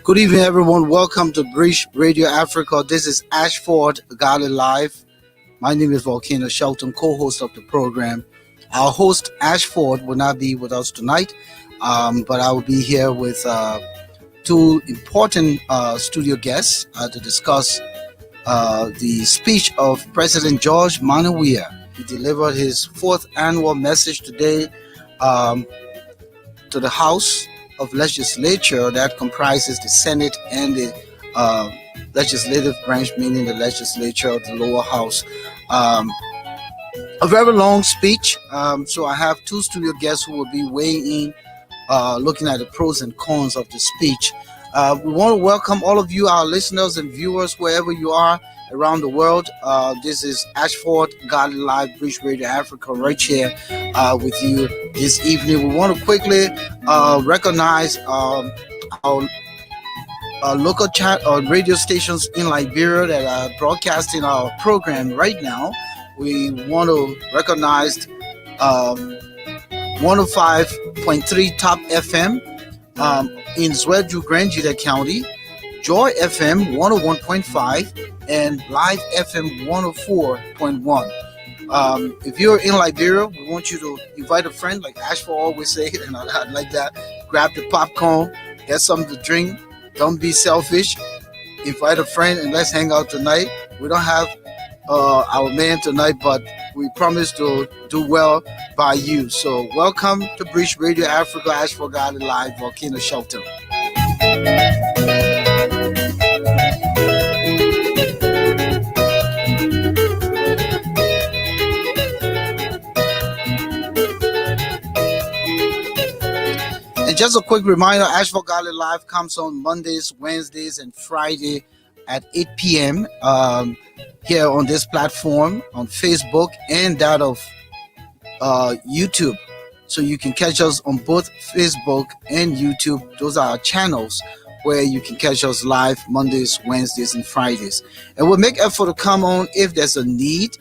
Good evening, everyone. Welcome to British Radio Africa. This is Ashford, Garley Live. My name is Volcano Shelton, co-host of the program. Our host, Ashford, will not be with us tonight, but I will be here with two important studio guests to discuss the speech of President George Weah. He delivered his fourth annual message today to the House of Legislature that comprises the Senate and the legislative branch, meaning the legislature of the lower house. A very long speech, so I have two studio guests who will be weighing in, looking at the pros and cons of the speech. We want to welcome all of you, our listeners and viewers, wherever you are around the world. This is Ashford, Garley Live, British Radio Africa, right here with you this evening. We want to quickly recognize our local chat or radio stations in Liberia that are broadcasting our program right now. We want to recognize 105.3 Top FM in Zweju, Grangita County, Joy FM 101.5, and Live FM 104.1. If you're in Liberia, we want you to invite a friend, like Ashford always say, and I like that. Grab the popcorn, get something to drink. Don't be selfish. Invite a friend and let's hang out tonight. We don't have our man tonight, but we promise to do well by you. So welcome to British Radio Africa, Ashford, Garley Live, Volcano Shelton. And just a quick reminder, Ashford Garley Live comes on Mondays, Wednesdays, and Friday at 8 p.m. Here on this platform, on Facebook, and that of YouTube. So you can catch us on both Facebook and YouTube. Those are our channels where you can catch us live Mondays, Wednesdays, and Fridays. And we'll make effort to come on if there's a need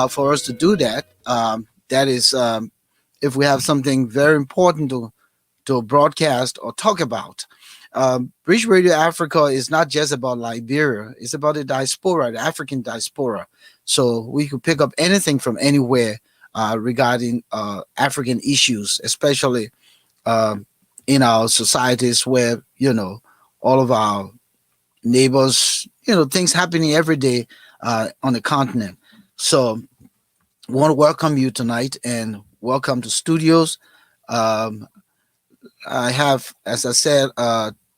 for us to do that. That is, if we have something very important to broadcast or talk about. British Radio Africa is not just about Liberia, it's about the diaspora, the African diaspora. So we could pick up anything from anywhere regarding African issues, especially in our societies where, all of our neighbors, things happening every day on the continent. So we want to welcome you tonight and welcome to studios. I have, as I said,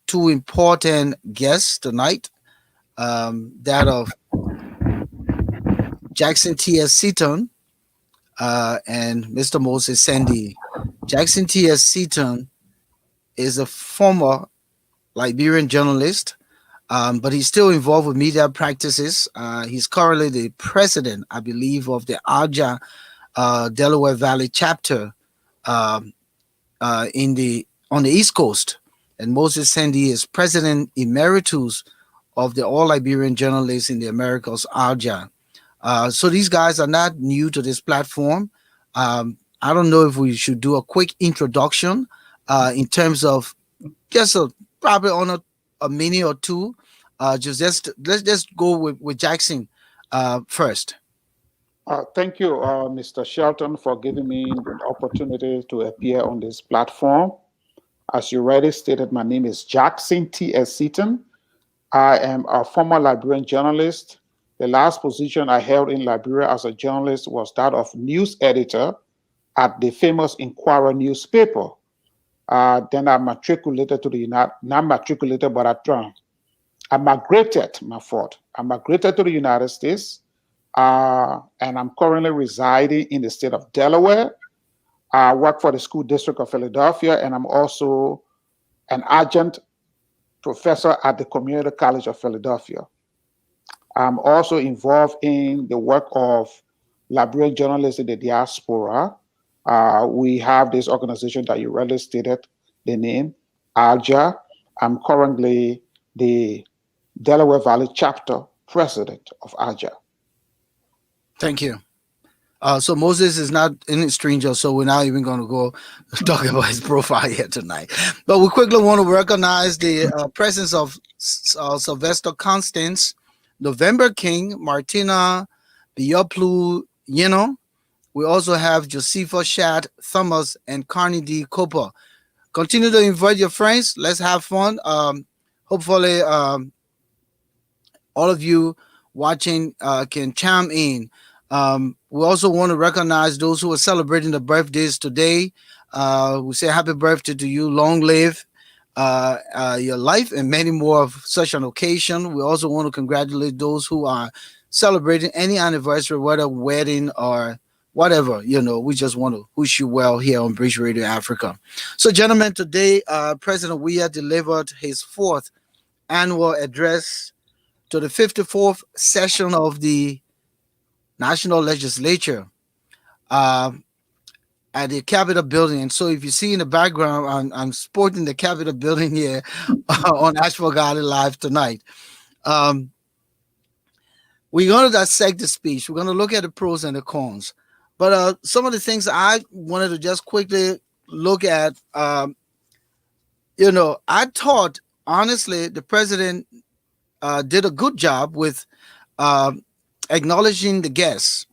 two important guests tonight, that of Jackson T.S. Seton and Mr. Moses D. Jackson T.S. Seton is a former Liberian journalist, but he's still involved with media practices. He's currently the president, I believe, of the Alja Delaware Valley chapter on the East Coast. And Moses D is president emeritus of the All Liberian Journalists in the Americas, Alja. So these guys are not new to this platform. I don't know if we should do a quick introduction in terms of just probably on a minute or two. Let's just go with Jackson first. Thank you, Mr. Shelton, for giving me the opportunity to appear on this platform. As you already stated, my name is Jackson T.S. Seton. I am a former Liberian journalist. The last position I held in Liberia as a journalist was that of news editor at the famous Inquirer newspaper. Then I matriculated to the not matriculated, but I migrated to the United States, and I'm currently residing in the state of Delaware. I work for the School District of Philadelphia, and I'm also an adjunct professor at the Community College of Philadelphia. I'm also involved in the work of Liberian Journalists in the Diaspora. We have this organization that you already stated the name, ALJA. I'm currently the Delaware Valley chapter president of ALJA. Thank you. So Moses is not any stranger, so we're not even going to go talk about his profile here tonight. But we quickly want to recognize the presence of Sylvester Constance, November King, Martina Bioplu, We also have Josefa Shad, Thomas, and Carney D. Cooper. Continue to invite your friends. Let's have fun. Hopefully, all of you watching can chime in. We also want to recognize those who are celebrating the birthdays today. We say happy birthday to you. Long live your life and many more of such an occasion. We also want to congratulate those who are celebrating any anniversary, whether wedding or whatever. We just want to wish you well here on Bridge Radio Africa. So, gentlemen, today President Weah delivered his fourth annual address to the 54th session of the National Legislature at the Capitol building. And so if you see in the background, I'm sporting the Capitol building here on Ashford Garley Live tonight. We're going to dissect the speech. We're going to look at the pros and the cons. But some of the things I wanted to just quickly look at, I thought, honestly, the president did a good job with acknowledging the guests,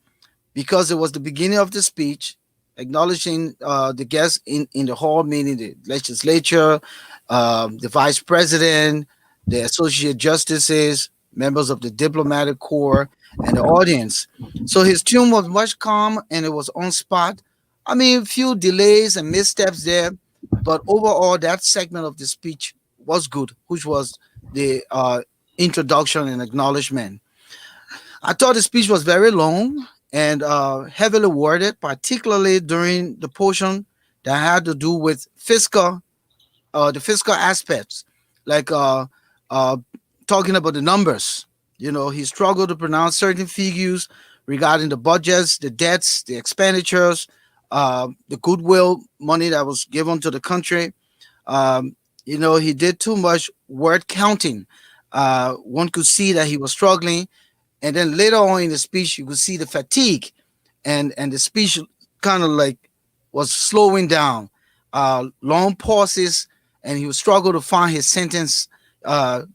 because it was the beginning of the speech, acknowledging the guests in the hall, meaning the legislature, the vice president, the associate justices, members of the diplomatic corps, and the audience. So his tune was much calm and it was on spot. I mean, a few delays and missteps there, but overall, that segment of the speech was good, which was the introduction and acknowledgement. I thought the speech was very long and heavily worded, particularly during the portion that had to do with the fiscal aspects, like talking about the numbers. He struggled to pronounce certain figures regarding the budgets, the debts, the expenditures, the goodwill money that was given to the country. He did too much word counting. One could see that he was struggling. And then later on in the speech, you could see the fatigue, and the speech kind of like was slowing down, long pauses, and he would struggle to find his sentence,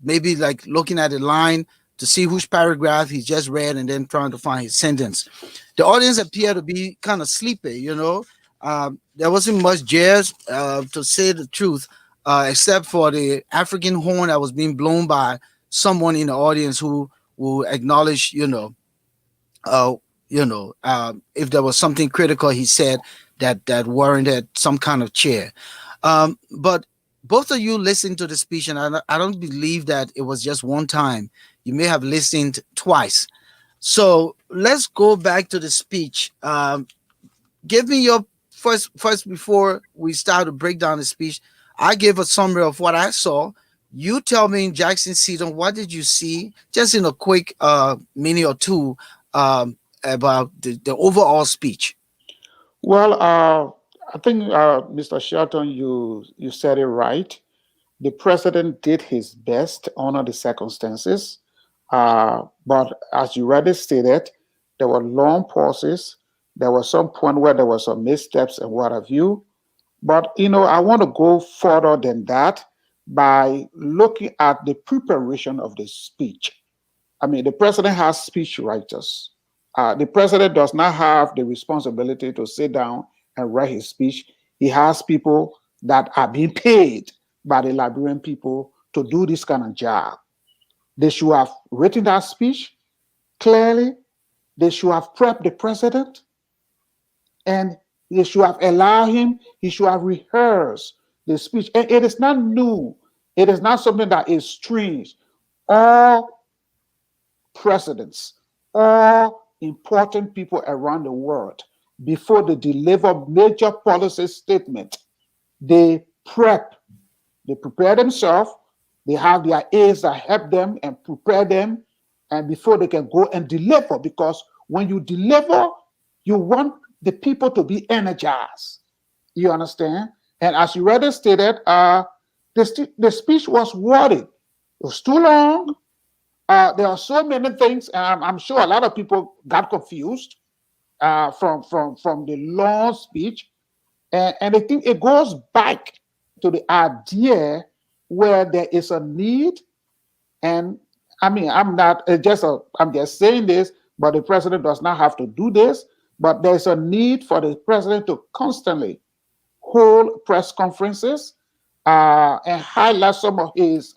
maybe like looking at the line to see which paragraph he just read and then trying to find his sentence. The audience appeared to be kind of sleepy, there wasn't much jazz, to say the truth, except for the African horn that was being blown by someone in the audience who will acknowledge, if there was something critical he said that warranted some kind of cheer. But both of you listened to the speech, and I don't believe that it was just one time. You may have listened twice. So let's go back to the speech. Give me your first before we start to break down the speech. I gave a summary of what I saw. You tell me, Jackson Seton, what did you see, just in a quick minute or two, about the overall speech? Well, I think, Mr. Shelton, you said it right. The president did his best under the circumstances. But as you already stated, there were long pauses. There was some point where there were some missteps and what have you. But, I want to go further than that by looking at the preparation of the speech. I mean, the president has speech writers. The president does not have the responsibility to sit down and write his speech. He has people that are being paid by the Liberian people to do this kind of job. They should have written that speech clearly. They should have prepped the president, and they should have allowed him. He should have rehearsed the speech. And it is not new. It is not something that is strange. All presidents, all important people around the world before they deliver major policy statement. They prep, they prepare themselves, they have their aides that help them and prepare them, and before they can go and deliver, because when you deliver, you want the people to be energized. You understand? And as you already stated, the speech was wordy. It was too long. There are so many things, and I'm sure a lot of people got confused from the long speech. And I think it goes back to the idea where there is a need. And I mean, I'm just saying this, but the president does not have to do this. But there's a need for the president to constantly hold press conferences and highlight some of his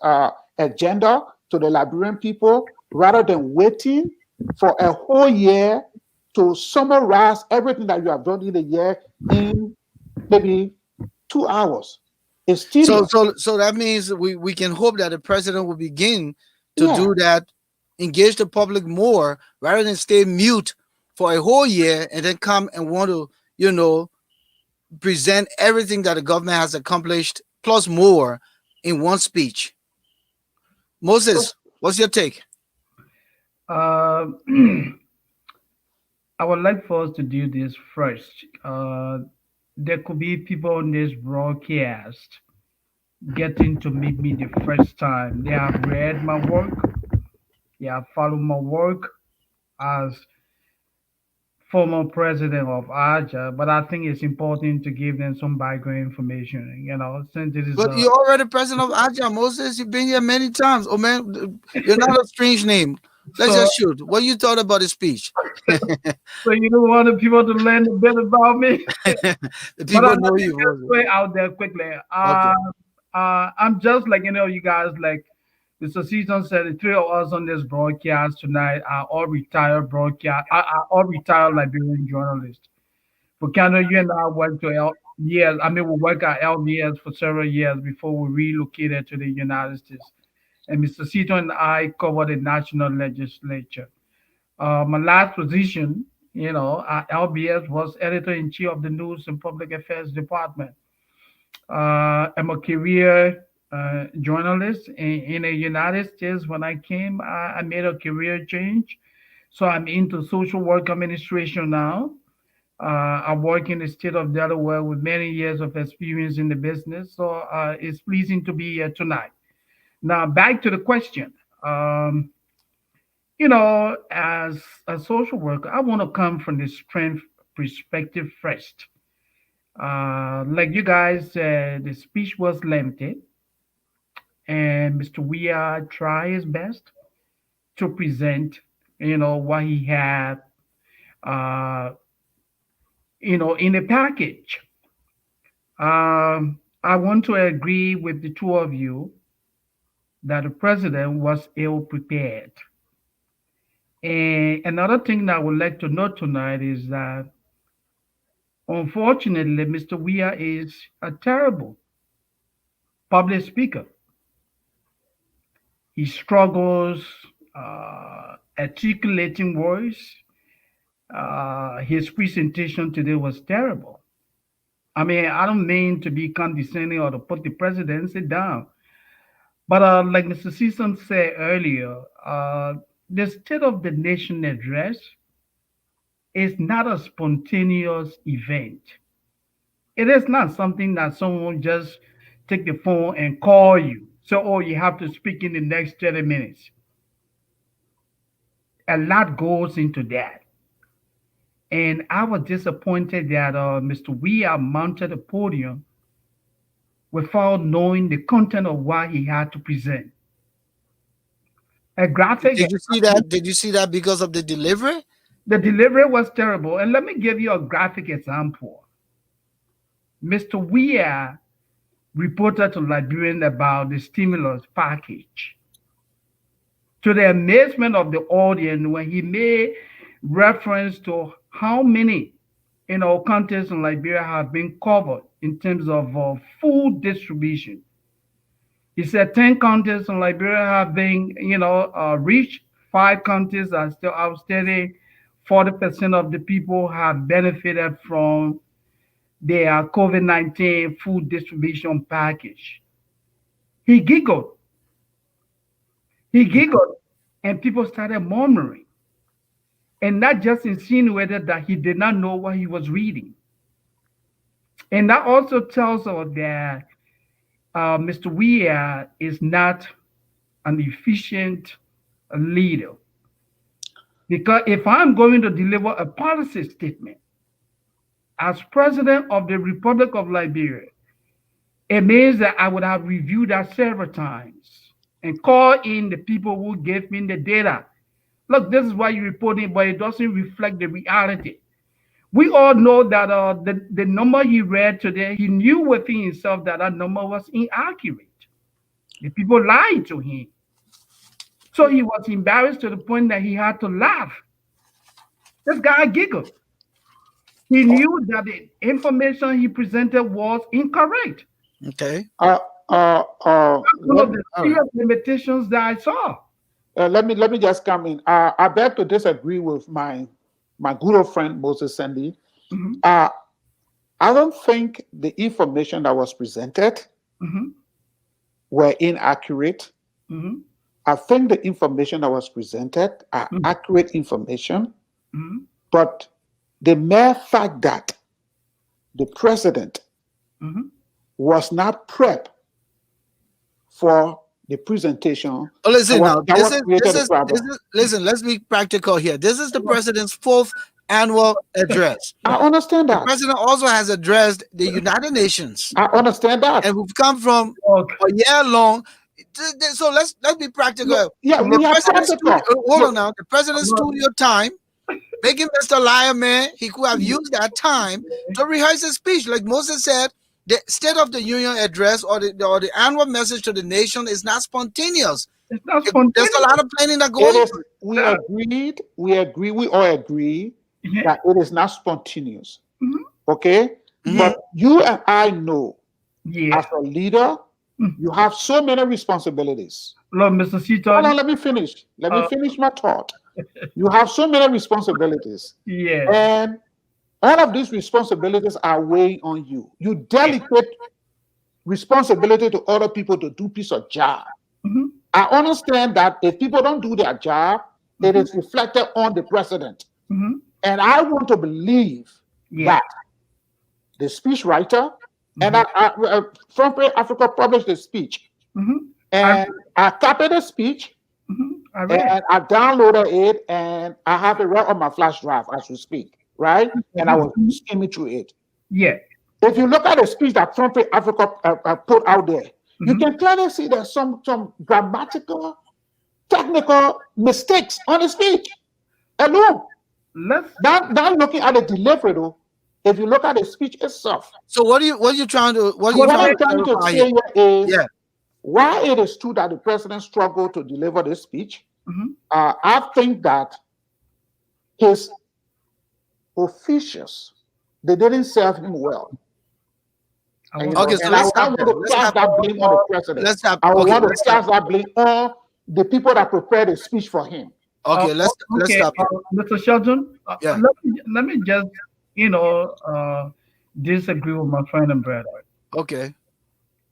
agenda to the Liberian people, rather than waiting for a whole year to summarize everything that you have done in a year in maybe 2 hours. It's tedious. So that means we can hope that the president will begin to Yeah. do that, engage the public more rather than stay mute for a whole year and then come and want to, you know, present everything that the government has accomplished plus more in one speech. Moses, what's your take? Uh, I would like for us to do this first. There could be people on this broadcast getting to meet me the first time. They have read my work, they have followed my work as former president of Aja, but I think it's important to give them some background information, since it is But you're already president of Aja, Moses. You've been here many times. Oh man, you're not a strange name. Let's so just shoot. What you thought about the speech? so you don't want the people to learn a bit about me. The But people let know me you, just Moses. put it out there quickly. Okay. I'm just like you guys, like Mr. Seaton said, the three of us on this broadcast tonight are all retired are all retired Liberian journalists. For Canada, you and I worked to years. I mean, we worked at LBS for several years before we relocated to the United States. And Mr. Seaton and I covered the national legislature. My last position, at LBS was editor in chief of the News and Public Affairs Department. I'm a career journalist in the United States. When I came, I made a career change. So I'm into social work administration now. I work in the state of Delaware with many years of experience in the business. So it's pleasing to be here tonight. Now, back to the question. As a social worker, I want to come from the strength perspective first. Like you guys said, the speech was limited, and Mr. Weah tried his best to present, what he had, uh, in a package. I want to agree with the two of you that the president was ill prepared. And another thing that I would like to note tonight is that unfortunately, Mr. Weah is a terrible public speaker. He struggles articulating words. His presentation today was terrible. I mean, I don't mean to be condescending or to put the presidency down, but like Mr. Season said earlier, the State of the Nation address is not a spontaneous event. It is not something that someone just take the phone and call you. So, oh, you have to speak in the next 30 minutes. A lot goes into that. And I was disappointed that Mr. Weah mounted a podium without knowing the content of what he had to present. A graphic, Did you see that? Did you see that because of the delivery? the delivery was terrible. And let me give you a graphic example. Mr. Weah reported to Liberian about the stimulus package. To the amazement of the audience, when he made reference to how many counties in Liberia have been covered in terms of food distribution. He said 10 counties in Liberia have been, reached. 5 counties are still outstanding. 40% of the people have benefited from their COVID-19 food distribution package. He giggled. He giggled, and people started murmuring. And that just insinuated that he did not know what he was reading. And that also tells us that Mr. Weah is not an efficient leader. Because if I'm going to deliver a policy statement as president of the Republic of Liberia, it means that I would have reviewed that several times and called in the people who gave me the data. Look, this is why you're reporting, but it doesn't reflect the reality. We all know that the number he read today, he knew within himself that that number was inaccurate. The people lied to him. So he was embarrassed to the point that he had to laugh. This guy giggled. He knew that the information he presented was incorrect. Okay. One of the serious limitations that I saw. Let me just come in. I beg to disagree with my good old friend Moses Sandy. Mm-hmm. I don't think the information that was presented were inaccurate. Mm-hmm. I think the information that was presented are accurate information, but the mere fact that the president was not prepped for the presentation. Oh, listen now. Listen, let's be practical here. This is the president's fourth annual address. I understand that. The president also has addressed the United Nations. I understand that. And we've come from a year long. So let's be practical. Yeah, we have practical. Hold on now. The president's studio time, making Mr. Liar Man, he could have used that time to rehearse his speech. Like Moses said, the State of the Union address or the annual message to the nation is not spontaneous. It's not spontaneous. There's a lot of planning that goes on. We all agree that it is not spontaneous. Okay? But you and I know, as a leader, you have so many responsibilities. Look, Mr. Seton. Hold on, let me finish. Let me finish my thought. You have so many responsibilities. Yeah. And all of these responsibilities are weighing on you. You delegate responsibility to other people to do piece of job. I understand that if people don't do their job, it is reflected on the president. And I want to believe that the speech writer and Front Page Africa published the speech, and I copied the speech, and I downloaded it, and I have it right on my flash drive as we speak, right? And I was skimming through it. Yeah. If you look at the speech that Front Page Africa put out there, you can clearly see there's some grammatical, technical mistakes on the speech. Alone. Not looking at the delivery though. If you look at the speech itself. So what are you trying to say is why it is true that the president struggled to deliver this speech. I think that his officials, they didn't serve him well. Okay, so let's I want to cast that blame on the president. I want to cast that blame on the people that prepared the speech for him. Okay, let's stop. Mr. Sheldon, let me just disagree with my friend and brother. Okay,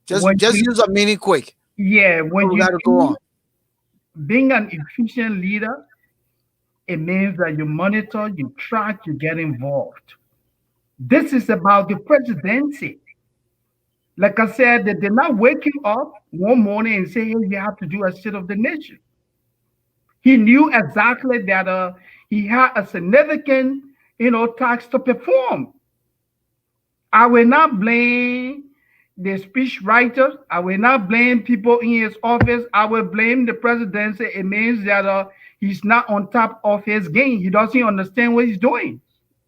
just use a minute quick. Yeah, when you gotta go on. Being an efficient leader, it means that you monitor, you track, you get involved. This is about the presidency. Like I said, they did not wake him up one morning and say, hey, you have to do a state of the nation. He knew exactly that he had a significant, task to perform. I will not blame the speech writer. I will not blame people in his office. I will blame the presidency. It means that he's not on top of his game. He doesn't understand what he's doing.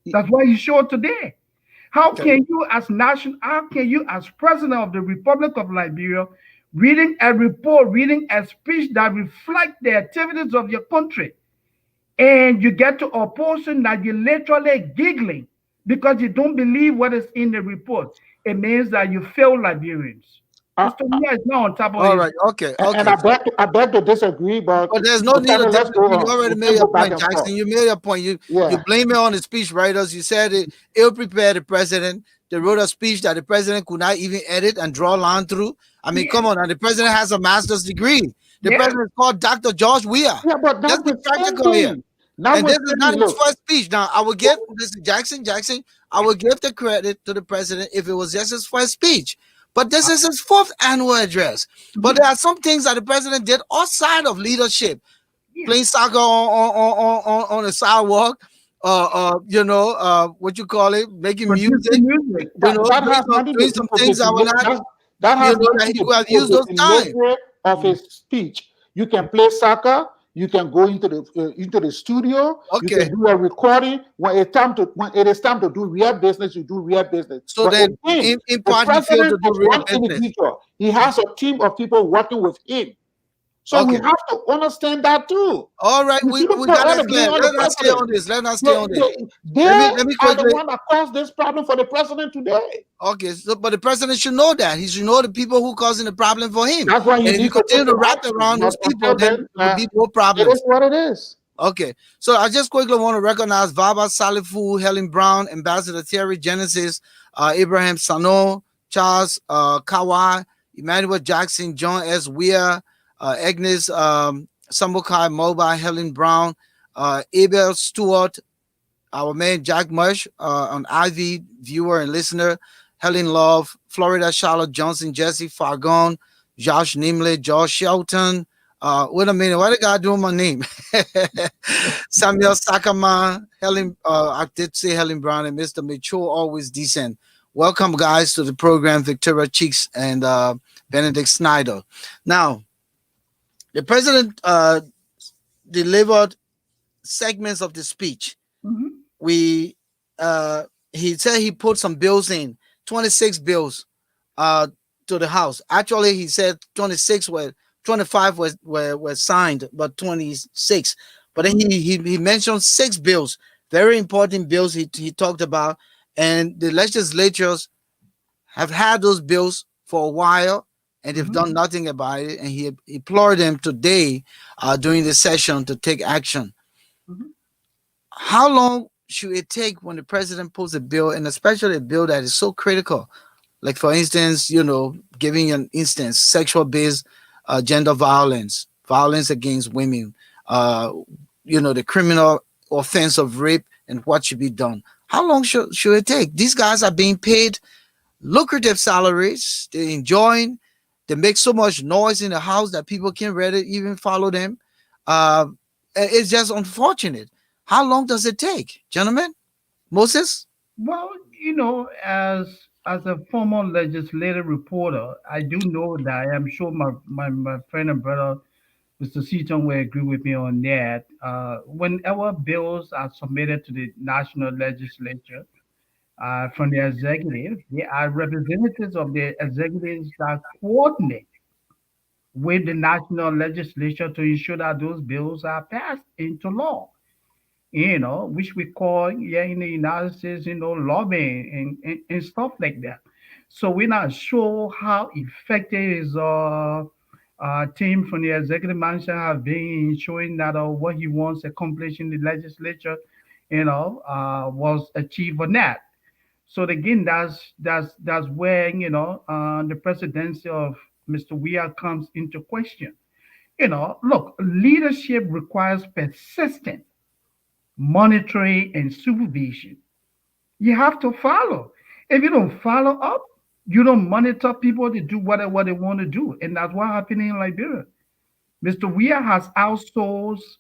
That's why he showed today. How can you as president of the Republic of Liberia, reading a report, reading a speech that reflects the activities of your country, and you get to a portion that you're literally giggling because you don't believe what is in the report? It means that you fail Liberians. Uh, Mr. Weah is not on top of All his. right. Okay. and Okay. I beg to disagree, but But there's no need of let's go disagree. You on. already We made can your go back point, and forth. Jackson. You made your point. You Yeah. blame it on the speech writers. You said it ill prepared the president. They wrote a speech that the president could not even edit and draw a line through. I mean, Yeah, come on. And the president has a master's degree. The yeah. president is called Dr. George Weah. Yeah, but Let's be practical here. notwithstanding, And this is not his look, first speech. Now, I will give this Jackson. I will give the credit to the president if it was just his first speech. But this is his fourth annual address. But Mhm. there are some things that the president did outside of leadership, Yeah. playing soccer on the sidewalk, what you call it, making music, Producing music. that has nothing to doing do some with things that were not, that has that nothing he to could do have with used the those time. delivery of his speech. You can play soccer. You can go into the studio. You Okay, can do a recording. When it is time to do real business, you do real business. so But then again, in the part he failed president to do is real one business. individual. He has a team of people working with him. So we Okay, have to understand that too. all right, We shouldn't we put got all that the blame clear. on the Let's not stay president. on this. Let's not stay They, on this. they Let me are the quickly. one that caused this problem for the president today. Okay, so, but the president should know that. He should know the people who causing the problem for him. That's why he And if you needs to take continue to some wrap action. around But those people, until then then, there will be more it is problems. what it is. Okay, so I just quickly want to recognize Baba Salifu, Helen Brown, Ambassador Terry Genesis, Abraham Sano, Charles Kawai, Emmanuel Jackson, John S. Weir, Agnes Sambukai Mobile, Helen Brown, Abel Stewart, our man Jack Mush, on Ivy, viewer and listener, Helen Love, Florida, Charlotte Johnson, Jesse Fargon, Josh Nimley, Josh Shelton. Wait a minute, why the guy doing my name? Samuel Sakama, Helen, I did say Helen Brown and Mr. Mature, always decent. Welcome, guys, to the program, Victoria Cheeks and Benedict Snyder. Now, the president delivered segments of the speech. Mhm. We He said he put some bills in, 26 bills to the House. Actually, he said 26 were 25 were signed, but 26. But then he mentioned 6 bills, very important bills he talked about, and the legislatures have had those bills for a while and they've Mhm. done nothing about it. And he implored them today during the session to take action. Mhm. How long should it take when the president pulls a bill, and especially a bill that is so critical? Like, for instance, giving an instance, sexual based gender violence, violence against women, the criminal offense of rape and what should be done. How long should it take? These guys are being paid lucrative salaries. They're enjoying. They make so much noise in the house that people can't really even follow them. Uh, it's just unfortunate. How long does it take, gentlemen? Moses? Well, as a former legislative reporter, I do know that. I'm sure my friend and brother, Mr. Seton, will agree with me on that. Whenever bills are submitted to the national legislature from the executive, they are representatives of the executives that coordinate with the national legislature to ensure that those bills are passed into law, which we call, yeah, in the United States, lobbying and stuff like that. So we're not sure how effective is team from the executive mansion have been in showing that what he wants accomplished in the legislature, was achieved or not. So again, that's where the presidency of Mr. Weah comes into question. Look, leadership requires persistent monitoring and supervision. You have to follow. If you don't follow up, you don't monitor people to do what they want to do. And that's what happened in Liberia. Mr. Weah has outsourced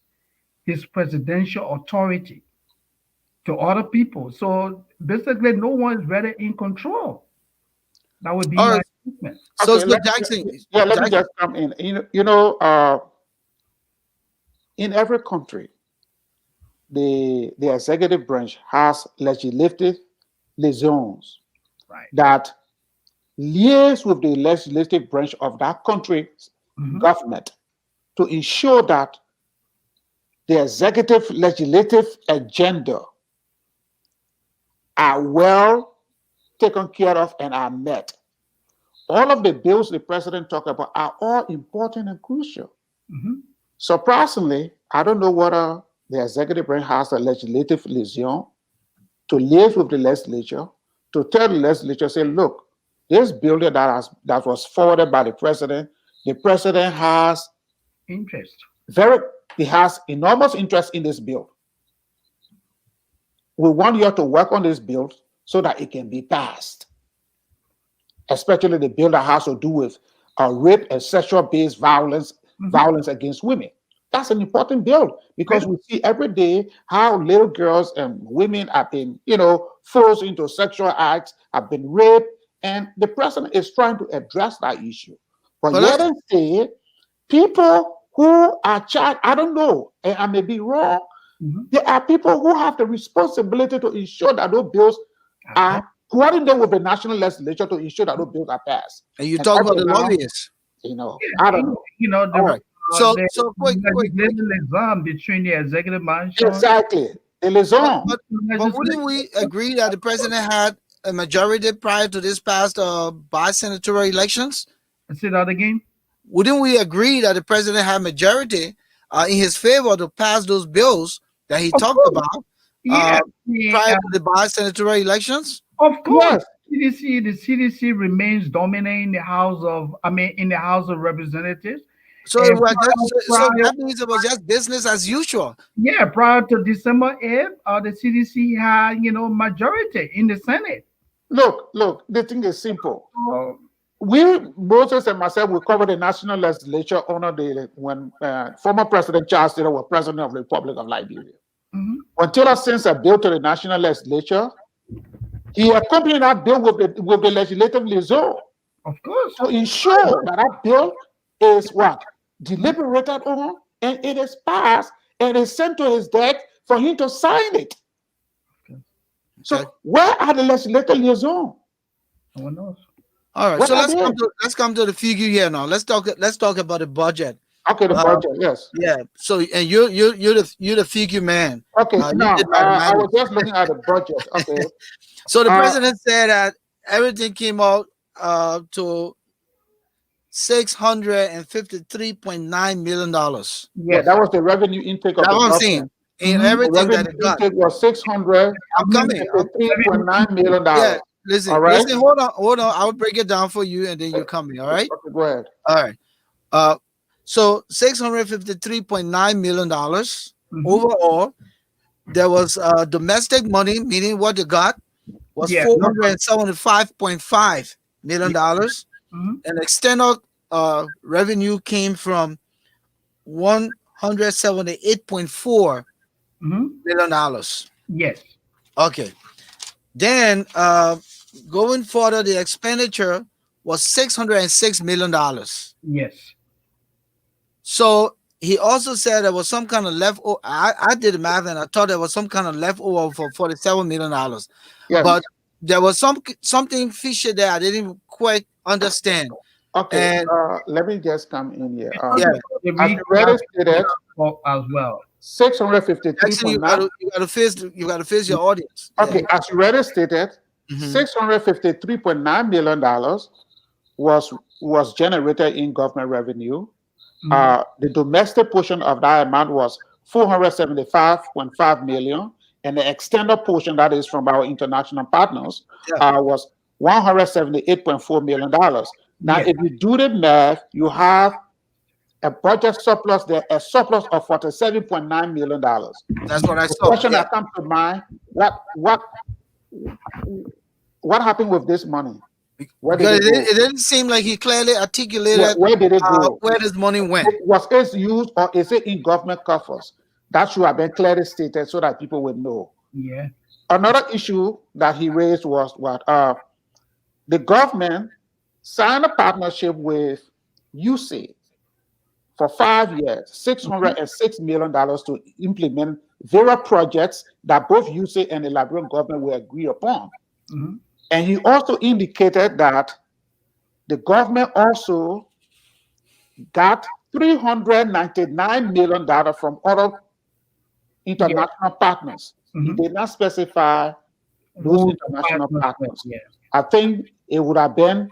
his presidential authority to other people. So basically, no one is really in control. That would be All my right. statement. So, Okay, so Jackson, let me just come in. In every country, the executive branch has legislative liaisons Right. that liaise with the legislative branch of that country's Mhm. government to ensure that the executive legislative agenda are well taken care of and are met. all of the bills the president talked about are all important and crucial. Mhm. Surprisingly, I don't know whether the executive branch has a legislative liaison to liaise with the legislature, to tell the legislature, say, look, this bill that was forwarded by the president has Interest. very he has enormous interest in this bill. We want you to work on this bill so that it can be passed, especially the bill that has to do with rape and sexual-based violence, Mhm. violence against women. That's an important bill because we see every day how little girls and women have been, forced into sexual acts, have been raped, and the president is trying to address that issue. But But yet let's and say people who are charged, I don't know, and I may be wrong, Mhm. there are people who have the responsibility to ensure that those bills Okay. are coordinated with the national legislature to ensure that those bills are passed. and you And talk about every the now, lobbyists. I don't know. All right. So The so quick. legislative liaison between the executive branch Exactly. The But liaison. but and but legislature. wouldn't we agree that the president had a majority prior to this past bi-senatorial elections? Say that again. Wouldn't we agree that the president had majority in his favor to pass those bills that he Of talked course. about Yeah. uh, prior Yeah. to the bi-senatorial elections? Of course. Yes. The CDC remains dominant in the House of, in the House of Representatives. So it And was so prior, that means it was just business as usual. yeah, prior to December 8th, the CDC had, majority in the Senate. Look, the thing is simple. So, Moses and myself, we covered the national legislature under when former President Charles Taylor was president of the Republic of Liberia. mhm, When Taylor sends a bill to the national legislature, he accompanied that bill with the legislative liaison of course. to ensure that that bill is what? Mhm. Deliberated on and it is passed and is sent to his desk for him to sign it. Okay. So where are the legislative liaison? No one knows. All right. What So are they? let's come to the figure here now. Let's talk about the budget. Okay, the Uh, budget, yes. yeah. So and you're the figure man. Okay, You now did I mathematics. was just looking at the budget. Okay. So the Uh, president said that everything came out to $653.9 million. yeah, Yes. that was the revenue intake of That's the what I'm saying. government. In Mhm. The everything that revenue it got. intake was six hundred I'm coming. fifty-three point nine million Yeah. dollars. All right. Listen. Hold on. I'll break it down for you, and then you come in. All right. Okay, go ahead. All right. So $653.9 million Mhm. overall. There was domestic money, meaning what they got was Yeah. $475.5 million, Mhm. and external revenue came from $178.4 Mhm. million. Yes. Okay. Then going further, the expenditure was $606 million. Yes. So he also said there was some kind of leftover. I did the math and I thought there was some kind of leftover for $47 million. Yes. But there was something fishy there I didn't quite understand. Okay. And Let me just come in here. yeah, The As you already stated, as well. actually you 653.9. gotta face your audience. Okay, as you already stated, Mhm. $653.9 million was generated in government revenue. Mhm. The domestic portion of that amount was 475.5 million, and the extended portion that is from our international partners was $178.4 million. Now, Yes. if you do the math, you have a budget surplus there, a surplus of $47.9 million. That's what I The saw. question Yeah. that comes to mind: what happened with this money? Where did Because it go? it didn't seem like he clearly articulated Where did it go? where this money went. Was it used or is it in government coffers? That should have been clearly stated so that people would know. Yeah. Another issue that he raised was what the government signed a partnership with UC for 5 years, $606 million to implement various projects that both UC and the Liberian government will agree upon. Mhm. And he also indicated that the government also got $399 million from other international partners. He Mhm. did not specify those Who international partners with, partners. yeah. I think it would have been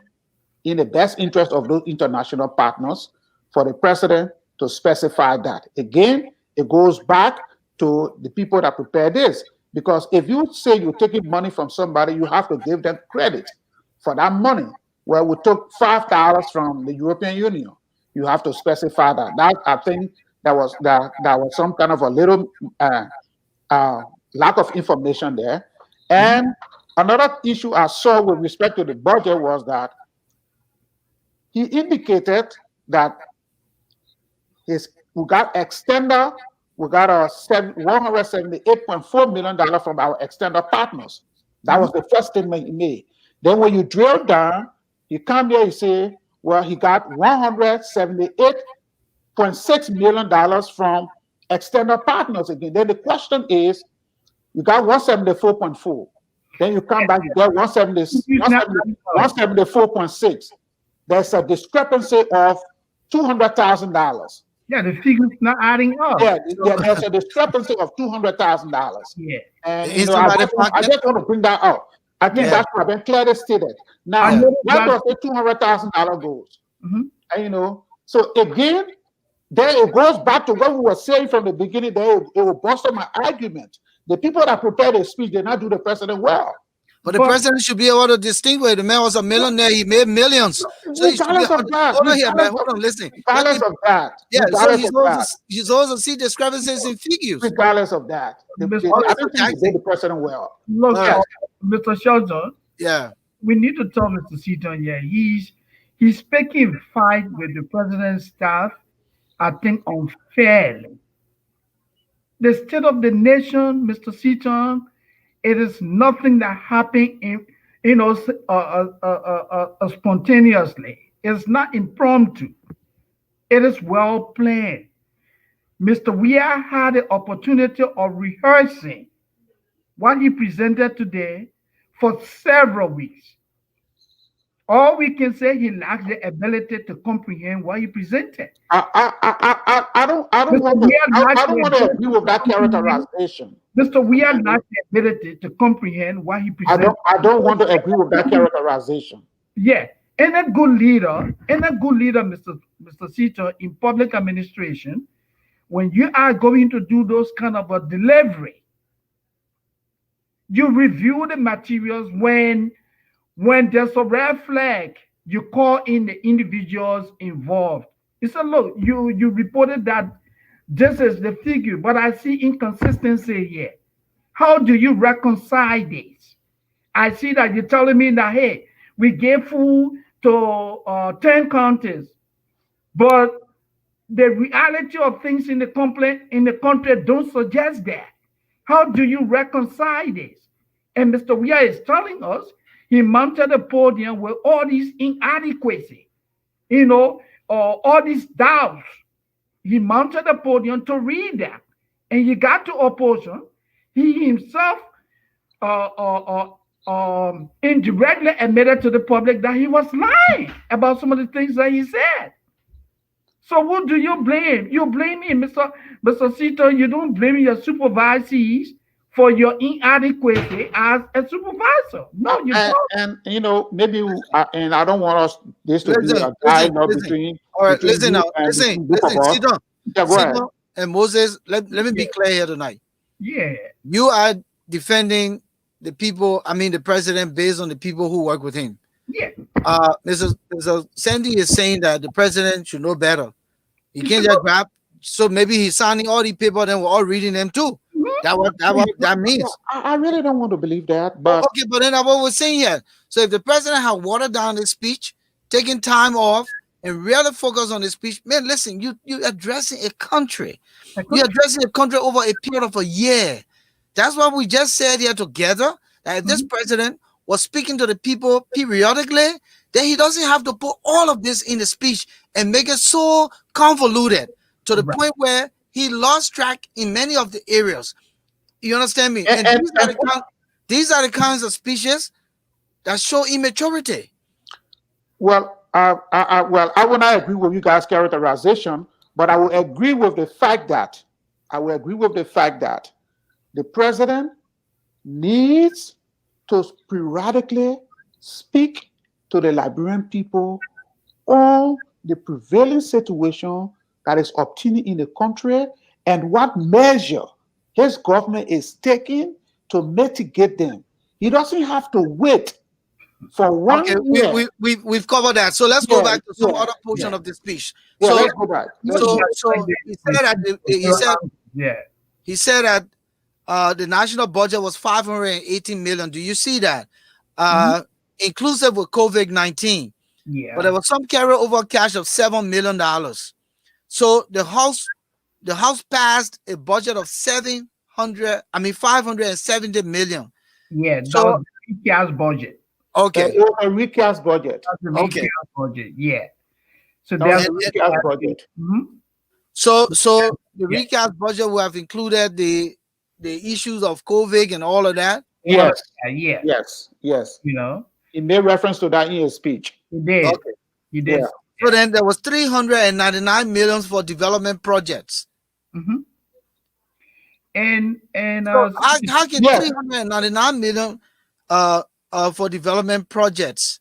in the best interest of those international partners for the president to specify that. Again, it goes back to the people that prepare this. Because if you say you're taking money from somebody, you have to give them credit for that money. Well, we took $5 from the European Union. You have to specify that. That I think that was some kind of a little lack of information there. And another issue I saw with respect to the budget was that he indicated that we got extender, we got a $178.4 million from our extender partners. That was the first statement he made. Then when you drill down, you come here, you say, well, he got $178.6 million from extender partners again. Then the question is, you got 174.4. Then you come back, you get 174.6. There's a discrepancy of $200,000. Yeah, the figure's not adding up. Yeah, there's a discrepancy of $200,000. Yeah. And I just want to bring that up. I think that's what I've been clearly stated. Now, where does the $200,000 goes? And, so again, then it goes back to what we were saying from the beginning. It will bust up my argument. The people that prepare the speech did not do the president well. But the president should be able to distinguish. The man was a millionaire. He made millions. So regardless of that, hold on here, man. Hold on, listen. Regardless of that. Yeah, so he's supposed to see discrepancies in figures. Regardless of that. I don't think he did the president well. Look, Mr. Shelton. Yeah. We need to tell Mr. Seton, he's picking fight with the president's staff, I think, unfairly. The state of the nation, Mr. Seton, it is nothing that happened spontaneously. It's not impromptu. It is well planned. Mr. Weah had the opportunity of rehearsing what he presented today for several weeks. All we can say, he lacks the ability to comprehend what he presented. I don't want to agree with that characterization. Mr. Weah lacks the ability to comprehend what he presented. I don't want to agree with that characterization. Yeah, and a good leader, Mr. Seton, in public administration, when you are going to do those kind of a delivery, you review the materials. When there's a red flag, you call in the individuals involved. You said, look, you reported that this is the figure, but I see inconsistency here. How do you reconcile this? I see that you're telling me that, hey, we gave food to 10 counties, but the reality of things in the country don't suggest that. How do you reconcile this? And Mr. Weah is telling us he mounted a podium with all these inadequacy, all these doubts. He mounted a podium to read that. And he got to opposition. He himself indirectly admitted to the public that he was lying about some of the things that he said. So what do you blame? You blame him, Mr. Seton. You don't blame your supervisees for your inadequacy as a supervisor. No, you don't. And maybe, and I don't want this to be a dialogue between. All right, listen now. Listen, Seton. Yeah, go ahead. And Moses, let me be clear here tonight. Yeah. You are defending the people, the president, based on the people who work with him. Yeah. Mr. Sandy is saying that the president should know better. He can't just grab. So maybe he's signing all these people, then we're all reading them too. That means. I really don't want to believe that. But okay, but then what we're saying here. So if the president had watered down his speech, taking time off, and really focus on his speech, man, listen, you're addressing a country. You're addressing a country over a period of a year. That's what we just said here together, that if this president was speaking to the people periodically, then he doesn't have to put all of this in the speech and make it so convoluted to the point where he lost track in many of the areas. You understand me? And these are the kinds of speeches that show immaturity. Well, I will not agree with you guys' characterization, but I will agree with the fact that the president needs to periodically speak to to the Liberian people on the prevailing situation that is obtaining in the country and what measure his government is taking to mitigate them. He doesn't have to wait for Okay, 1 year. we've covered that. So let's go Yeah, back to some yeah, other portion yeah. of the speech. Yeah, So let's go back. Let's Look, go back. so yeah, he said that the national budget was 518 million. Do you see that? Mhm. Inclusive with COVID-19. But Yeah, there was some carryover cash of $7 million. So the house passed a budget of 570 million. yeah. That So was the recast budget. okay, It was a recast budget. That's the okay. recast budget. Yeah. So That was there's a And, and recast budget. Mhm. so the Yeah, recast budget will have included the issues of COVID and all of that. all of Yes, that, yeah. yes, yes. You know, He made reference to that in his speech. he did. Okay. He did. Yeah. So then there was 399 millions for development projects. Hmm. And So how can Yes. 399 million uh, for development projects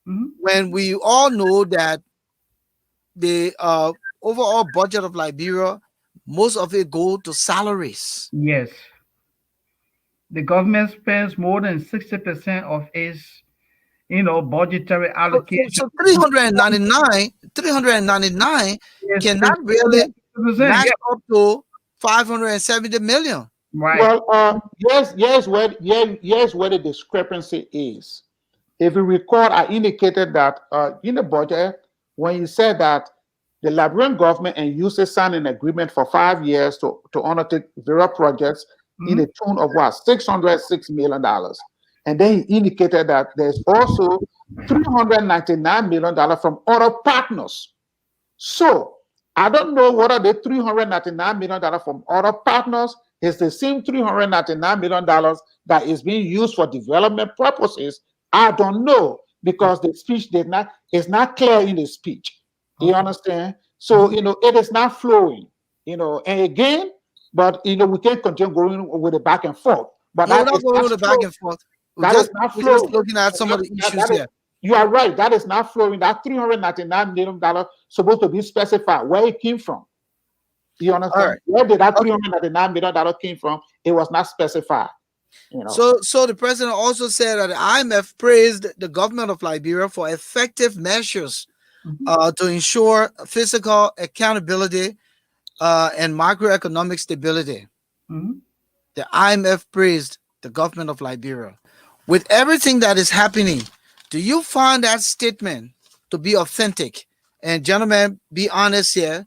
mhm. when we all know that the overall budget of Liberia, most of it go to salaries. Yes, the government spends more than 60% of its, budgetary allocation. So 399 Yes, cannot really 60%. match Yeah, up to 570 million. right. Well, here's where the discrepancy is. If you recall, I indicated that in the budget, when you said that the Liberian government and USAID signed an agreement for 5 years to undertake various projects in Mhm. the tune of what, $606 million. And then he indicated that there's also $399 million from other partners. So I don't know whether the $399 million from other partners is the same $399 million that is being used for development purposes. I don't know because the speech is not clear in the speech. You Okay. understand? So it is not flowing. And again, but we can continue going with the back and forth. But No, we're that not is going not with the back flowing. and forth. That is not We're just flowing. looking at some of the issues That is, here. you are right. That is not flowing. That $399 million supposed to be specified where it came from. You understand? All right. Where did that Okay. $399 million came from? It was not specified. So the president also said that the IMF praised the government of Liberia for effective measures Mhm. to ensure fiscal accountability and macroeconomic stability. Mhm. The IMF praised the government of Liberia. With everything that is happening, do you find that statement to be authentic? And gentlemen, be honest here.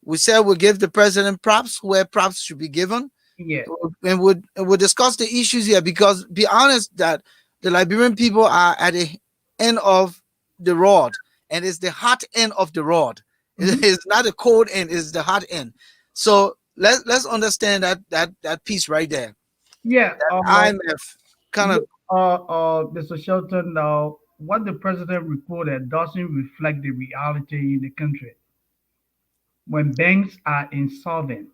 We said we'll give the president props where props should be given, Yeah. and we'll discuss the issues here because be honest that the Liberian people are at the end of the rod, and it's the hot end of the rod. Mhm. It's not the cold end, it's the hot end. So let's understand that piece right there. Yeah. IMF kind Yeah, of Mr. Shelton, what the president reported doesn't reflect the reality in the country. When banks are insolvent,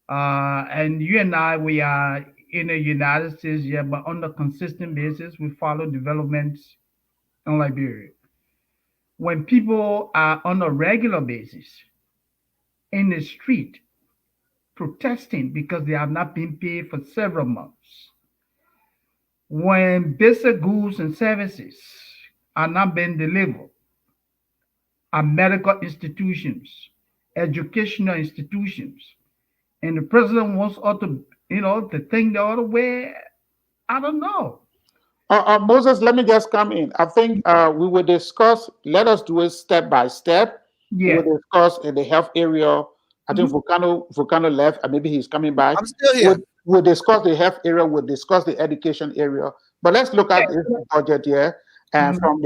and you and I, we are in the United States, yeah, but on a consistent basis, we follow developments in Liberia. When people are on a regular basis in the street protesting because they have not been paid for several months, when basic goods and services are not being delivered at medical institutions, educational institutions, and the president wants us to, to think the other way, I don't know. Moses, let me just come in. I think we will discuss. Let us do it step by step. We Yeah. will discuss in the health area. I think Mhm. Volcano left, and maybe he's coming back. I'm still here. We'll discuss the health area. We'll discuss the education area. But let's look at this budget here, and Mhm. from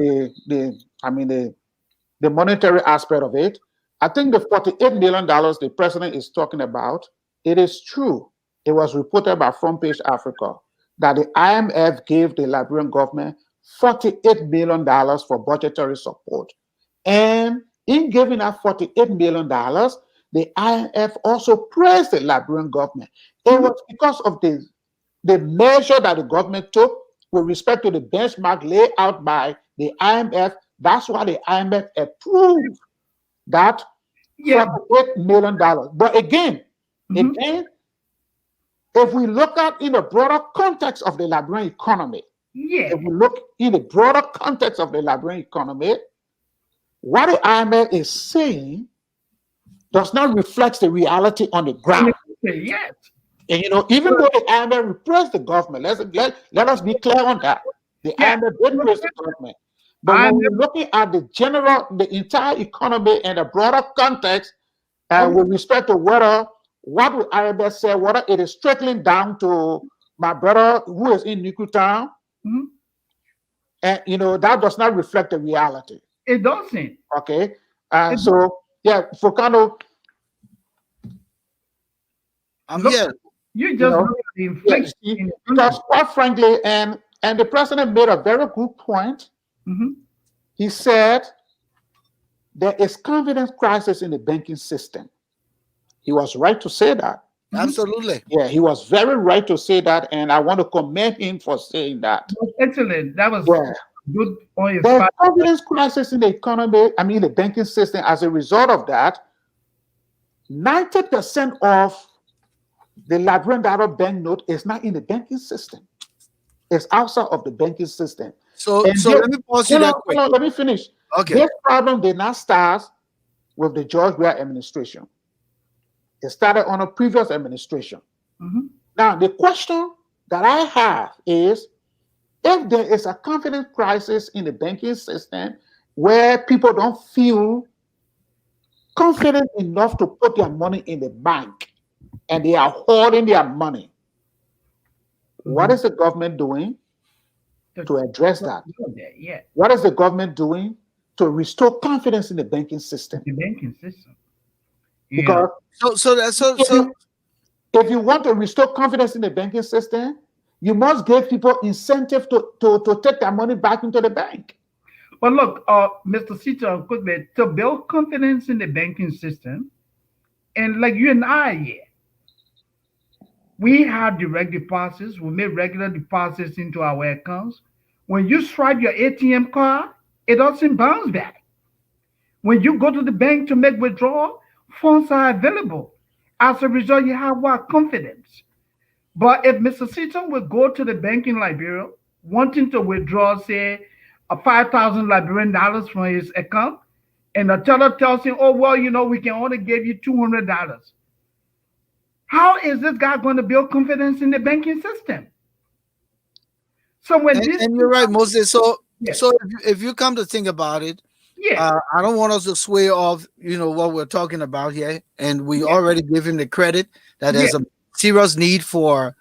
the monetary aspect of it. I think the $48 million the president is talking about, it is true. It was reported by Front Page Africa that the IMF gave the Liberian government $48 million for budgetary support. And in giving that $48 million, the IMF also praised the Liberian government. It Mhm. was because of the measure that the government took with respect to the benchmark laid out by the IMF. That's why the IMF approved that Yeah. $48 million. But again, Mhm. if we look at in the broader context of the Liberian economy, Yeah. if we look in the broader context of the Liberian economy, what the IMF is saying does not reflect the reality on the ground. Yes. And even though the IMF repressed the government, let us be clear on that. The Yeah. IMF did praise the government. But I when we're looking at the entire economy and the broader context, never. with respect to what the IMF said, whether it is trickling down to my brother who is in Newtown, Mhm. and that does not reflect the reality. It doesn't. Okay, It so yeah, Focano, I'm look. here. You you just know, look at the yeah, inflation in the because country. quite frankly, and the president made a very good point. Mhm. He said there is confidence crisis in the banking system. He was right to say that. Mhm. Absolutely. Yeah, he was very right to say that, and I want to commend him for saying that. That's excellent. That was Yeah. good on his There's part. confidence crisis in the economy, the banking system. As a result of that, 90% of the Liberian dollar banknote is not in the banking system. It's outside of the banking system. So And so this, let me pause you there quick. let me finish. Okay. This problem did not start with the George Weah administration. It started on a previous administration. Mhm. Now, the question that I have is, if there is a confidence crisis in the banking system where people don't feel confident enough to put their money in the bank and they are hoarding their money, what Mhm. is the government doing To- to address that? Yeah. What is the government doing to restore confidence in the banking system? The banking system. Yeah. Because if So you, if you want to restore confidence in the banking system, you must give people incentive to take their money back into the bank. But look, Mr. Sito, quickly, to build confidence in the banking system, and like you and I, yeah, we have direct deposits. We make regular deposits into our accounts. When you swipe your ATM card, it doesn't bounce back. When you go to the bank to make withdrawal, funds are available. As a result, you have what confidence. But if Mr. Seaton would go to the bank in Liberia wanting to withdraw, say, a 5,000 Liberian dollars from his account, and the teller tells him, oh, well, we can only give you $200. How is this guy going to build confidence in the banking system? So when this, and you're right, Moses. So yeah, so if you come to think about it, yeah, I don't want us to sway off, what we're talking about here, and we yeah, already give him the credit that yeah, there's a serious need for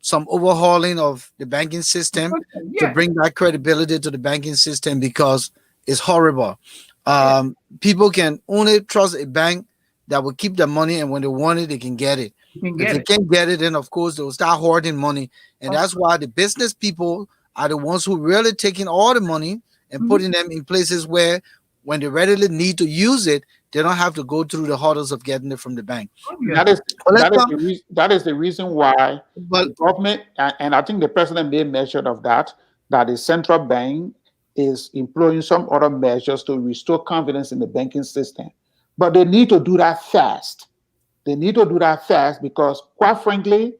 some overhauling of the banking system to yeah, bring back credibility to the banking system because it's horrible. yeah, People can only trust a bank that will keep their money, and when they want it, they can get it. you can If get they it. can't get it, then of course they'll start hoarding money, and that's why the business people are the ones who really taking all the money and Mhm. putting them in places where, when they readily need to use it, they don't have to go through the hurdles of getting it from the bank. That is Obviously. But let's come. that is the reason why But the government, and I think the president made mention of that, that the central bank is employing some other measures to restore confidence in the banking system. But they need to do that fast. They need to do that fast because, quite frankly,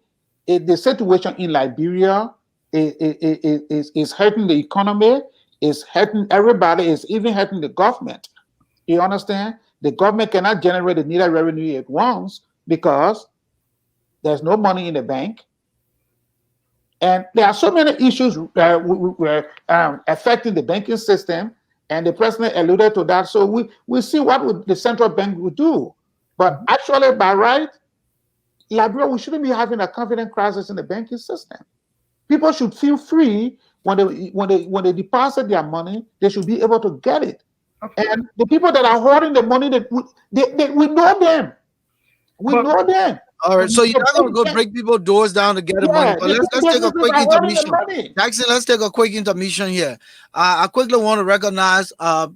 the situation in Liberia is hurting the economy, is hurting everybody, is even hurting the government. You understand? The government cannot generate the needed revenue it wants because there's no money in the bank. And there are so many issues affecting the banking system, and the president alluded to that. So we see what the central bank will do. But actually, by right, Liberia, we shouldn't be having a confidence crisis in the banking system. People should feel free when they deposit their money, they should be able to get it. Of course. And the people that are hoarding the money, we know them. We But, know them. all right, so you're not gonna go Yeah, break people's doors down to get the money. But the let's take a businesses quick are hoarding the intermission. money. Jackson, let's take a quick intermission here. I quickly want to recognize our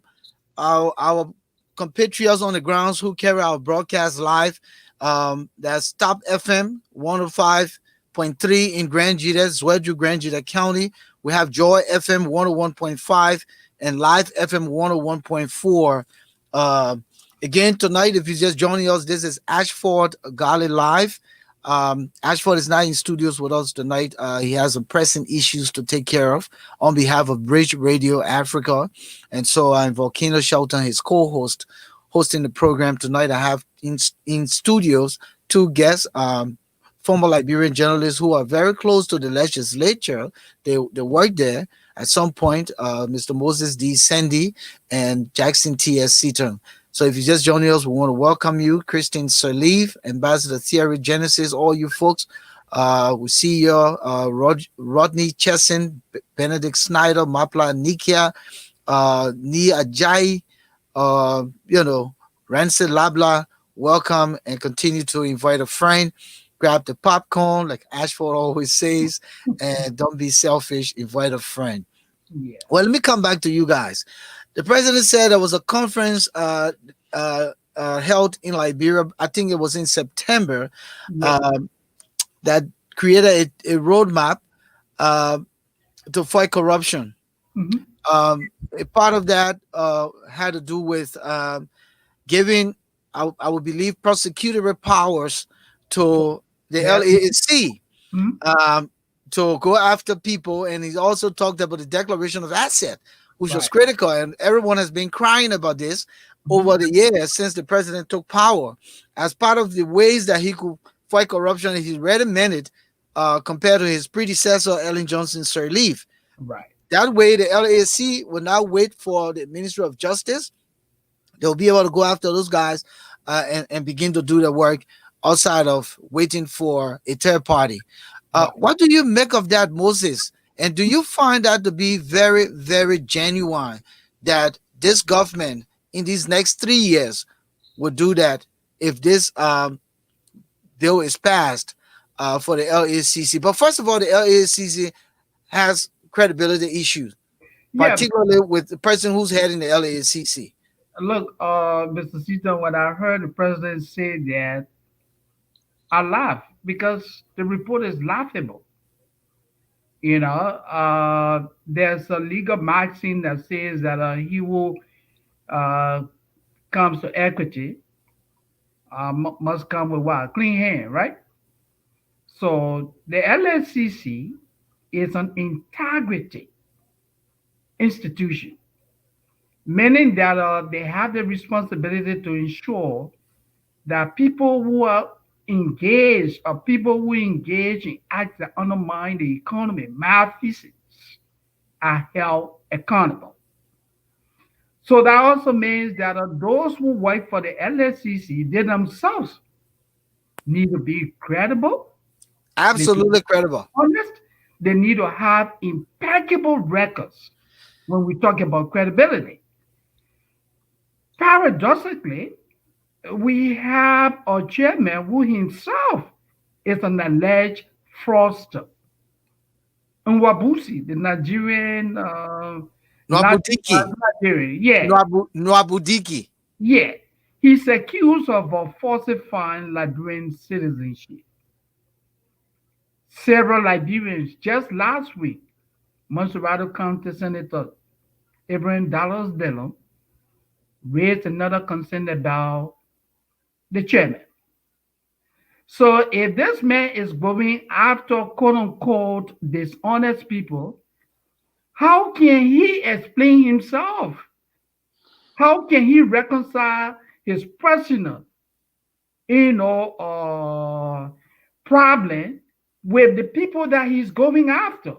compatriots on the grounds who carry our broadcast live. That's Top FM 105 101.3 in Grand Jita, Zwedru, Grand Jita County. We have Joy FM 101.5 and Live FM 101.4. Uh, Again, tonight, if you're just joining us, this is Ashford Garley Live. Ashford is not in studios with us tonight. He has some pressing issues to take care of on behalf of Bridge Radio Africa. And so I'm Volcano Shelton, his co-host, hosting the program tonight. I have in studios two guests, former Liberian journalists who are very close to the legislature. They work there at some point, Mr. Moses D. Sandy and Jackson T.S. Seton. So if you just joining us, we want to welcome you, Christine Sirleaf, Ambassador Theory Genesis, all you folks. We see you, Rodney Chesson, Benedict Snyder, Mapla Nikia, Ni Ajay, Rancid Labla. Welcome and continue to invite a friend. Grab the popcorn, like Ashford always says, and don't be selfish. Invite a friend. Yeah. Well, let me come back to you guys. The president said there was a conference held in Liberia. I think it was in September. Yeah. That created a roadmap to fight corruption. Mhm. A part of that had to do with giving, I would believe, prosecutory powers to the Yeah. LAC Mhm. to go after people. And he also talked about the declaration of asset, which was Right. critical. And everyone has been crying about this Mhm. over the years since the president took power. As part of the ways that he could fight corruption, he recommended compared to his predecessor, Ellen Johnson Sirleaf. Right. That way, the LAC will now wait for the Ministry of Justice. They'll be able to go after those guys and begin to do their work outside of waiting for a third party. Right. What do you make of that, Moses? And do you find that to be very, very genuine that this government in these next 3 years will do that if this bill is passed for the LACC? But first of all, the LACC has credibility issues, Yeah. particularly with the person who's heading the LACC. Look, Mr. Seaton, when I heard the president say that, I laughed because the report is laughable. There's a legal maxim that says that he who uh, comes to equity must come with what? Clean hand, right? So the LSCC is an integrity institution, meaning that they have the responsibility to ensure that people who are engaged or people who engage in acts that undermine the economy, malfeasance, are held accountable. So that also means that those who work for the LSCC, they themselves need to be credible, they need to be Absolutely credible. honest, they need to have impeccable records when we talk about credibility. Paradoxically, we have a chairman who himself is an alleged fraudster. Nwabusi, the Nigerian, Nwabudiki. Nigerian, yeah, Nwabudiki. yeah. He's accused of falsifying Liberian citizenship. Several Liberians, just last week, Monserrato County Senator Abraham Dallas Dillon raised another concern about the chairman. So if this man is going after quote unquote dishonest people, how can he explain himself? How can he reconcile his personal, you know, problem with the people that he's going after?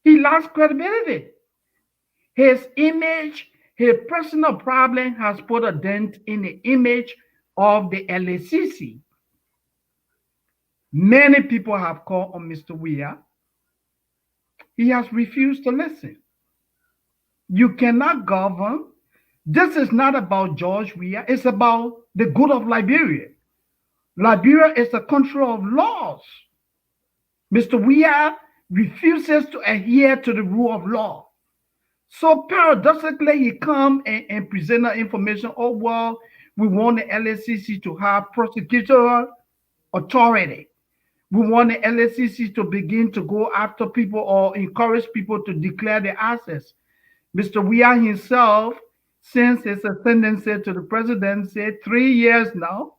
He lost credibility. His image, his personal problem has put a dent in the image of the LACC. Many people have called on Mr. Weah. He has refused to listen. You cannot govern. This is not about George Weah. It's about the good of Liberia. Liberia is a country of laws. Mr. Weah refuses to adhere to the rule of law. So paradoxically, he come and present the information. Oh well, we want the LSCC to have prosecutorial authority. We want the LACC to begin to go after people or encourage people to declare their assets. Mr. Weah himself, since his ascendancy to the presidency 3 years now,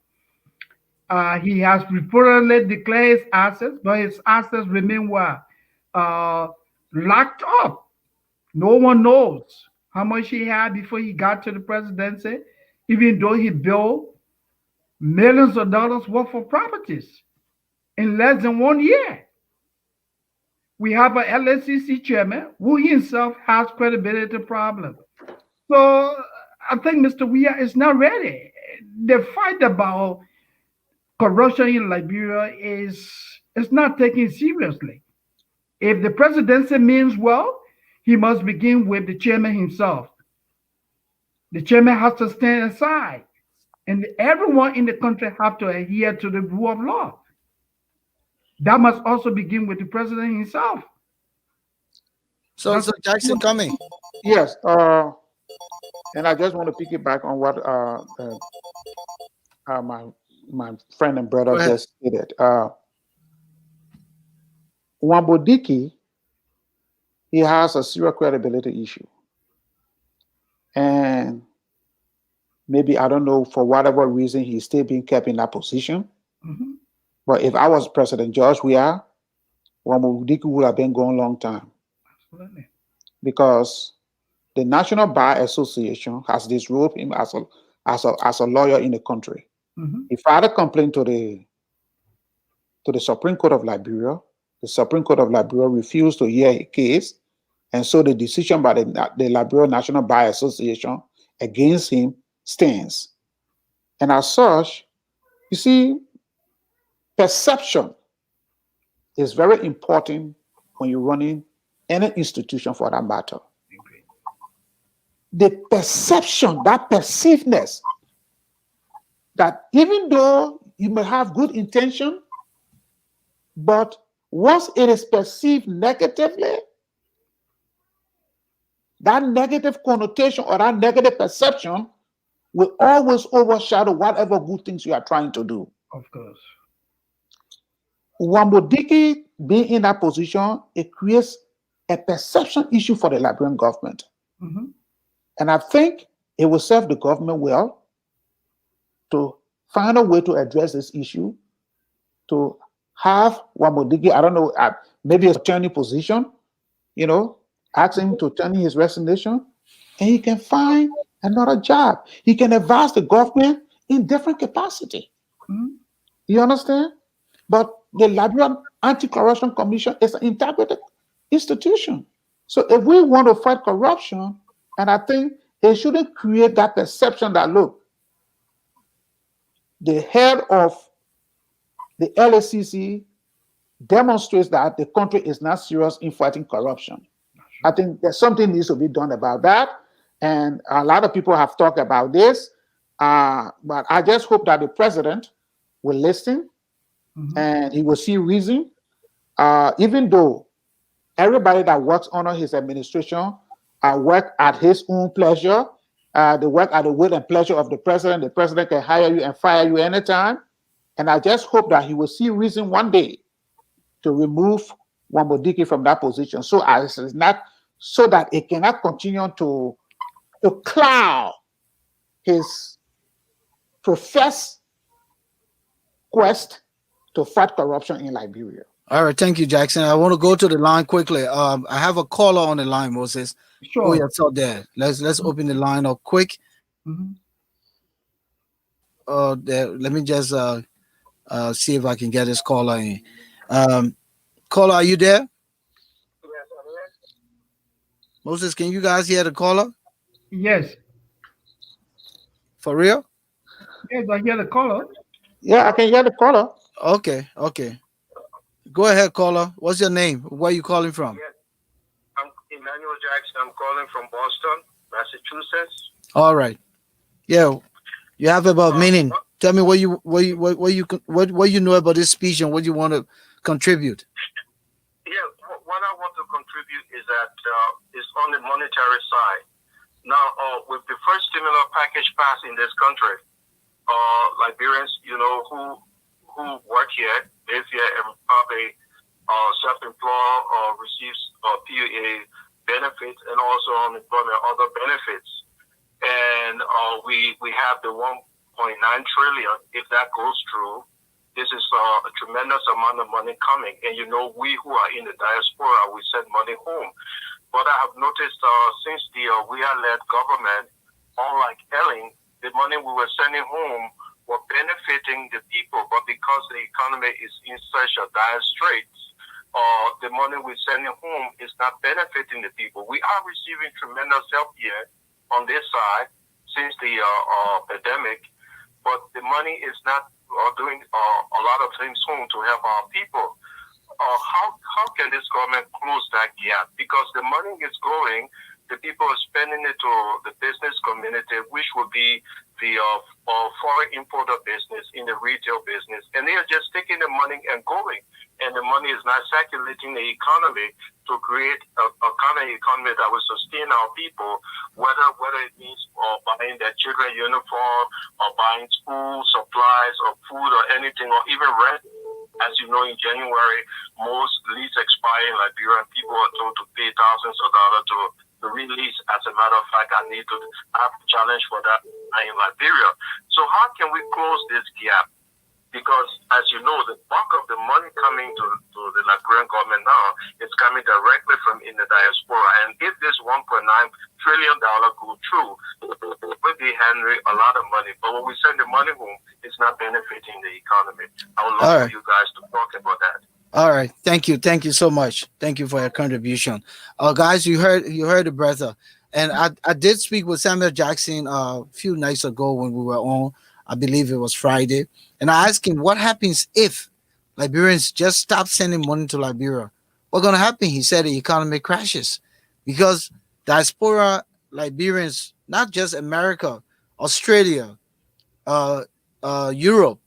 he has reportedly declared his assets, but his assets remain what? Uh, locked up. No one knows how much he had before he got to the presidency, even though he built millions of dollars worth of properties in less than 1 year. We have an LSCC chairman who himself has credibility problem. So I think Mr. Weah is not ready. The fight about corruption in Liberia is not taken seriously. If the presidency means well, he must begin with the chairman himself. The chairman has to stand aside, and everyone in the country have to adhere to the rule of law. That must also begin with the president himself. So Jackson, coming. Yes, and I just want to piggyback on what my friend and brother just stated. Wambodiki, he has a serious credibility issue, and maybe I don't know for whatever reason he's still being kept in that position. Mhm. But if I was President George Weah, Wambodiki would have been gone a long time Absolutely. because the National Bar Association has disrobed him as a lawyer in the country. Mhm. He filed a complaint to the Supreme Court of Liberia. The Supreme Court of Liberia refused to hear a case, and so the decision by the Liberia National Bar Association against him stands. And as such, you see, perception is very important when you're running any institution for that matter. Agree. The perception, that perceivedness, that even though you may have good intention, but once it is perceived negatively, that negative connotation or that negative perception will always overshadow whatever good things you are trying to do. Of course. Wambodiki being in that position, it creates a perception issue for the Liberian government. Mhm. And I think it will serve the government well to find a way to address this issue, to have Wambodiki, I don't know, maybe a turning position, ask him to turn in his resignation, and he can find another job. He can advise the government in different capacity. Mhm. You understand? But the Liberian Anti-Corruption Commission is an integrated institution. So if we want to fight corruption, and I think it shouldn't create that perception that, look, the head of the LACC demonstrates that the country is not serious in fighting corruption. I think there's something needs to be done about that. And a lot of people have talked about this. But I just hope that the president will listen Mhm. and he will see reason. Even though everybody that works under his administration work at his own pleasure, they work at the will and pleasure of the president. The president can hire you and fire you anytime. And I just hope that he will see reason one day to remove Wambodiki from that position, so that it cannot continue to cloud his professed quest to fight corruption in Liberia. All right, thank you, Jackson. I want to go to the line quickly. I have a caller on the line, Moses. Oh, Sure. yeah, it's out there. Let's open the line up quick. Mhm. Let me just see if I can get this caller in. Caller, are you there? Moses, can you guys hear the caller? Yes. For real? Yes, I hear the caller. Yeah, I can hear the caller. Okay. Go ahead, caller. What's your name? Where are you calling from? Yes, I'm Emmanuel Jackson. I'm calling from Boston, Massachusetts. All right. Yeah, you have about meaning. Tell me what you know about this speech and what you want to contribute. Yeah, what I want to contribute is that is on the monetary side. Now, with the first stimulus package passed in this country, Liberians, who who work here, live here, and probably self-employed or receives PUA benefits and also unemployment other benefits. And we have the 1.9 trillion. If that goes through, this is a tremendous amount of money coming. And we who are in the diaspora, we send money home. But I have noticed since the Weah-led government, unlike Ellen, the money we were sending home were benefiting the people. But because the economy is in such a dire straits, the money we're sending home is not benefiting the people. We are receiving tremendous help here on this side since the pandemic, but the money is not doing a lot of things home to help our people. How can this government close that gap? Because the money is going, the people are spending it to the business community, which would be the foreign importer business in the retail business, and they are just taking the money and going, and the money is not circulating the economy to create a kind of economy that will sustain our people, whether it means buying their children uniform or buying school supplies or food or anything, or even rent. As you know, in January, most lease expire in Liberia, and people are told to pay thousands of dollars to release. As a matter of fact, I need to have a challenge for that in Liberia. So how can we close this gap? Because, as you know, the bulk of the money coming to the Liberian government now is coming directly from in the diaspora. And if this $1.9 trillion go through, we'll be handling a lot of money. But when we send the money home, it's not benefiting the economy. I would love for you guys to talk about that. All right. Thank you. Thank you so much. Thank you for your contribution. Guys, you heard the brother. And I did speak with Samuel Jackson a few nights ago when we were on. I believe it was Friday. And I asked him, what happens if Liberians just stop sending money to Liberia? What's going to happen? He said the economy crashes because diaspora Liberians, not just America, Australia, Europe,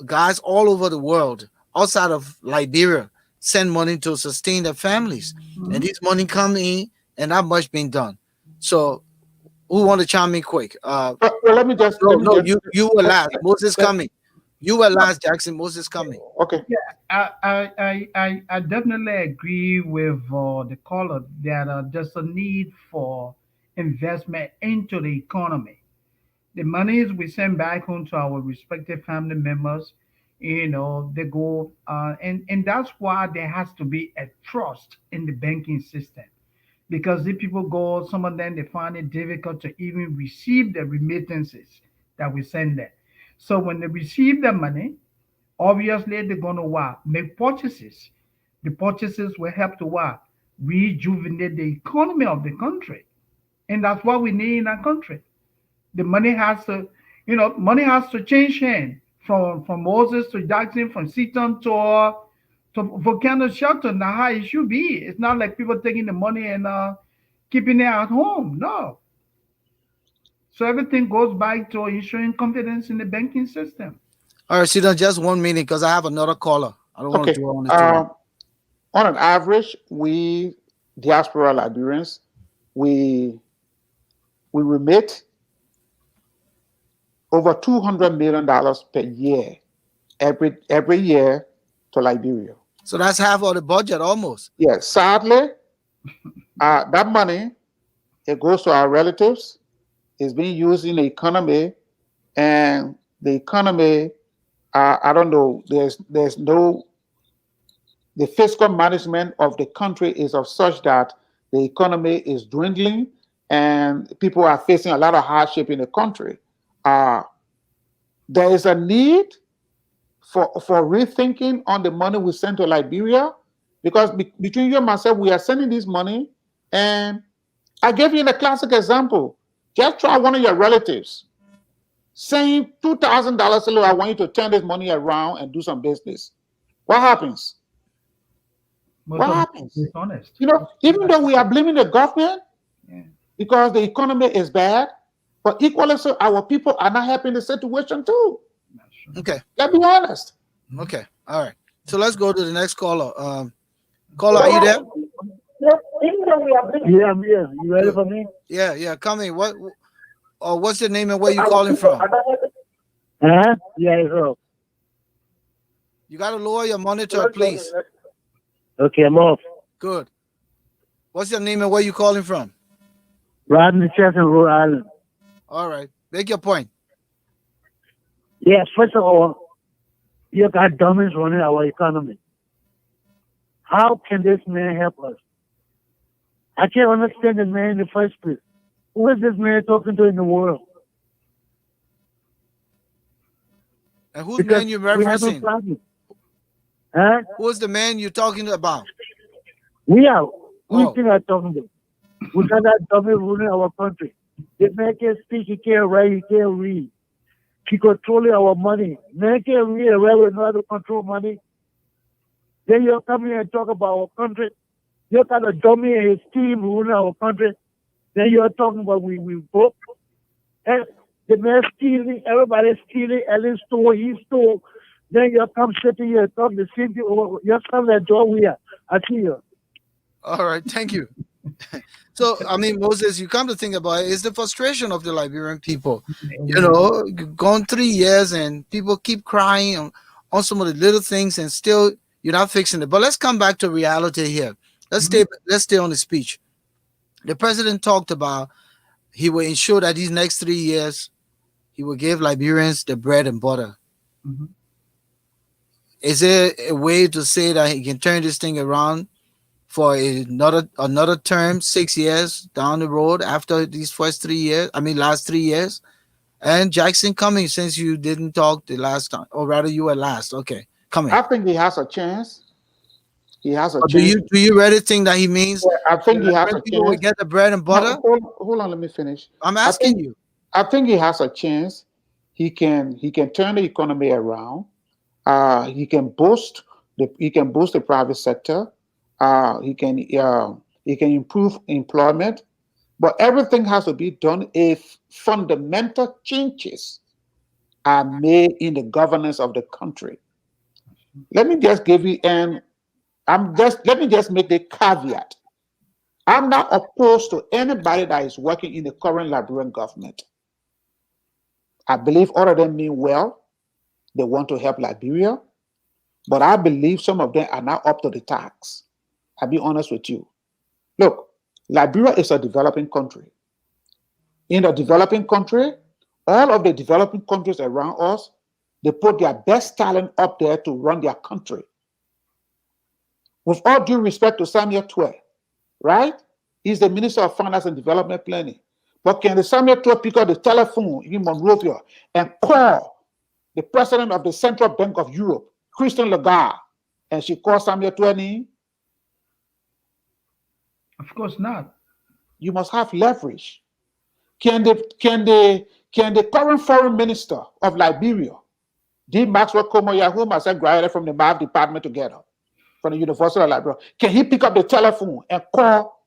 guys all over the world, outside of Liberia, send money to sustain their families. Mm-hmm. And this money come in and not much being done. So who want to chime in quick? Well, let me just. You were last. Moses coming. You were last, Jackson. Moses coming. Okay. Yeah, I definitely agree with the caller that there's a need for investment into the economy. The monies we send back home to our respective family members, they go, and that's why there has to be a trust in the banking system. Because if people go, some of them, they find it difficult to even receive the remittances that we send them. So when they receive the money, obviously they're going to what? Make purchases. The purchases will help to what? Rejuvenate the economy of the country. And that's what we need in our country. The money has to, money has to change hand from Moses to Jackson, from Seton to volcano shelter. Now how it should be. It's not like people taking the money and keeping it at home. No. So everything goes back to ensuring confidence in the banking system. All right, Seton, just 1 minute because I have another caller. I don't want to dwell on it. On an average, we diaspora Liberians, we remit over $200 million per year, every year to Liberia. So that's half of the budget almost. Yes. Sadly, that money, it goes to our relatives. It's being used in the economy, and the economy, I don't know, there's no, the fiscal management of the country is of such that the economy is dwindling and people are facing a lot of hardship in the country. There is a need for rethinking on the money we send to Liberia, because between you and myself, we are sending this money. And I gave you a classic example. Just try one of your relatives saying $2,000, "Hello, I want you to turn this money around and do some business." What happens? What happens? Dishonest. Even though we are blaming the government because the economy is bad, but equally so, our people are not happy in the situation too. Okay. Let's be honest. Okay. All right. So let's go to the next caller. Caller, are you there? Yeah, I'm here. You ready for me? Yeah. Coming. What's your name and where you calling from? Yeah, it's up. You got to lower your monitor, please. Okay, I'm off. Good. What's your name and where you calling from? Rodney Chester, Rhode Island. All right. Make your point. Yeah, first of all, you got dummies running our economy. How can this man help us? I can't understand the man in the first place. Who is this man talking to in the world? And whose Because man you we have a referencing? problem. Huh? Who's the man you're talking about? We are. We Oh. think I'm talking about. We got that dummy ruling our country. This man can't speak, he can't write, he can't read. He controlling our money. Man can't read and write, we know how to control money. Then you come here and talk about our country. You got a dummy and his team ruling our country. Then you're talking about we broke. And the man stealing, everybody's stealing, Ellen stole, he stole. Then you come sitting here and talk the same thing. You're coming at door Weah. I see you. All right. Thank you. So, I mean, Moses, you come to think about it, it's the frustration of the Liberian people. You know, gone 3 years and people keep crying on some of the little things and still you're not fixing it. But let's come back to reality here. Let's stay on the speech. The president talked about he will ensure that these next 3 years he will give Liberians the bread and butter. Mm-hmm. Is there a way to say that he can turn this thing around for another term, 6 years down the road after these last 3 years? And Jackson, coming since you didn't talk the last time, or rather you were last. Okay, coming. I think he has a chance. He has a Do chance. you really think that he means I think he has a people will chance. get the bread and butter? No, hold on, let me finish. I'm asking you. I think he has a chance. He can turn the economy around. He can boost the private sector. He can improve employment, but everything has to be done if fundamental changes are made in the governance of the country. Let me just give you let me just make the caveat. I'm not opposed to anybody that is working in the current Liberian government. I believe all of them mean well. They want to help Liberia, but I believe some of them are not up to the task. I'll be honest with you. Look, Liberia is a developing country. In a developing country, all of the developing countries around us, they put their best talent up there to run their country. With all due respect to Samuel Tuer, right? He's the Minister of Finance and Development Planning. But can the Samuel Tuer pick up the telephone in Monrovia and call the President of the Central Bank of Europe, Christine Lagarde, and she calls Samuel Tuer in? Of course not. You must have leverage. Can the current foreign minister of Liberia, D. Maxwell Komoya, whom I said graduated from the math department together from the University of Liberia, can he pick up the telephone and call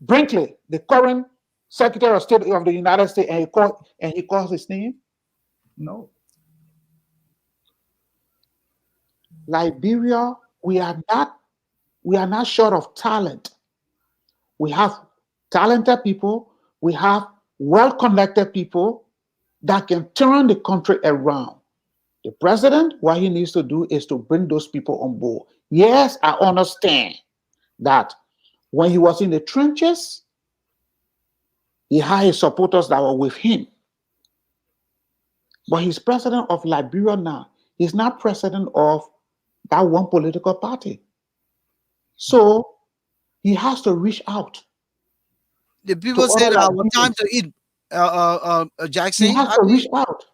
Brinkley, the current Secretary of State of the United States, and he calls his name? No. Liberia, we are not short of talent. We have talented people. We have well-connected people that can turn the country around. The president, what he needs to do is to bring those people on board. Yes, I understand that when he was in the trenches, he had his supporters that were with him. But he's president of Liberia now. He's not president of that one political party. So he has to reach out. The people said our time to eat, Jackson. He has to reach out.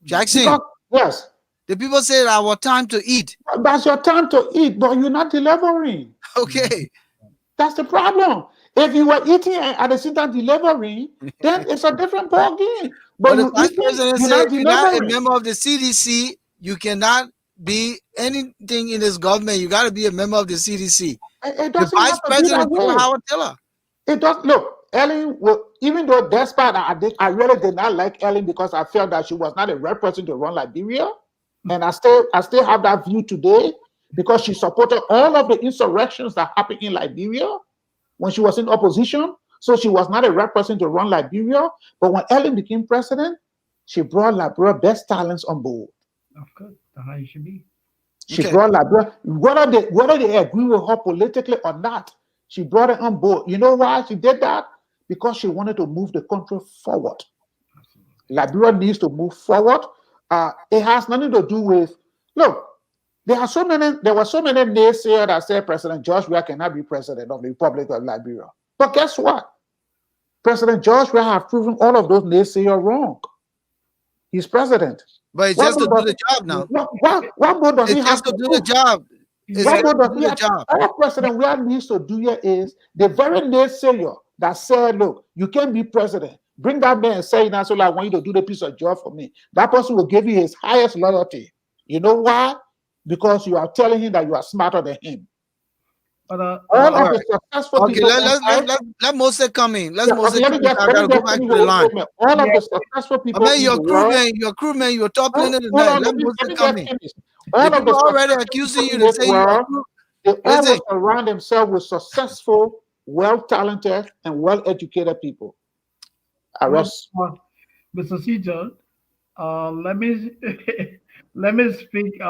Jackson. Because, yes. The people said our time to eat. That's your time to eat, but you're not delivering. Okay. That's the problem. If you were eating and at the same time delivering, then it's a different ball game. But the vice president said, if you're not a member of the CDC, you cannot be anything in this government. You got to be a member of the CDC. The vice president told Howard Taylor. It does. Look, Ellen, even though despite I really did not like Ellen because I felt that she was not a right person to run Liberia, and I still have that view today because she supported all of the insurrections that happened in Liberia when she was in opposition. So she was not a right person to run Liberia. But when Ellen became president, she brought Liberia's best talents on board. Of course, that's how it should be. She Okay. brought Liberia, whether they agree with her politically or not, she brought it on board. You know why she did that? Because she wanted to move the country forward. Liberia needs to move forward. It has nothing to do with, look, there were so many naysayers that said President George Weah cannot be president of the Republic of Liberia. But guess what? President George Weah has proven all of those naysayers wrong. He's president. But it's What just to more do the job now. what more does he It's have just to to do the do? job. It's What just more to does do he the have? job. All President Weah needs to do here is the very naysayer that said, look, you can't be president. Bring that man and say, now, so I want you to do the piece of job for me. That person will give you his highest loyalty. You know why? Because you are telling him that you are smarter than him. But All All of the right. successful Okay, people let Moses come in. Let yeah, Moses okay, let come me in. just I let gotta me go just back finish to with the this line. statement. All yeah, of the successful I people mean, in your the world. crewman, you're top planner Hold tonight. on, Let let Moses me come just in. finish. The All of the people already successful accusing people you in to this say you are world, crew. they Listen, always surround themselves with successful, well-talented, and well-educated people. well, Arrest. Mr. Seton, let me let me speak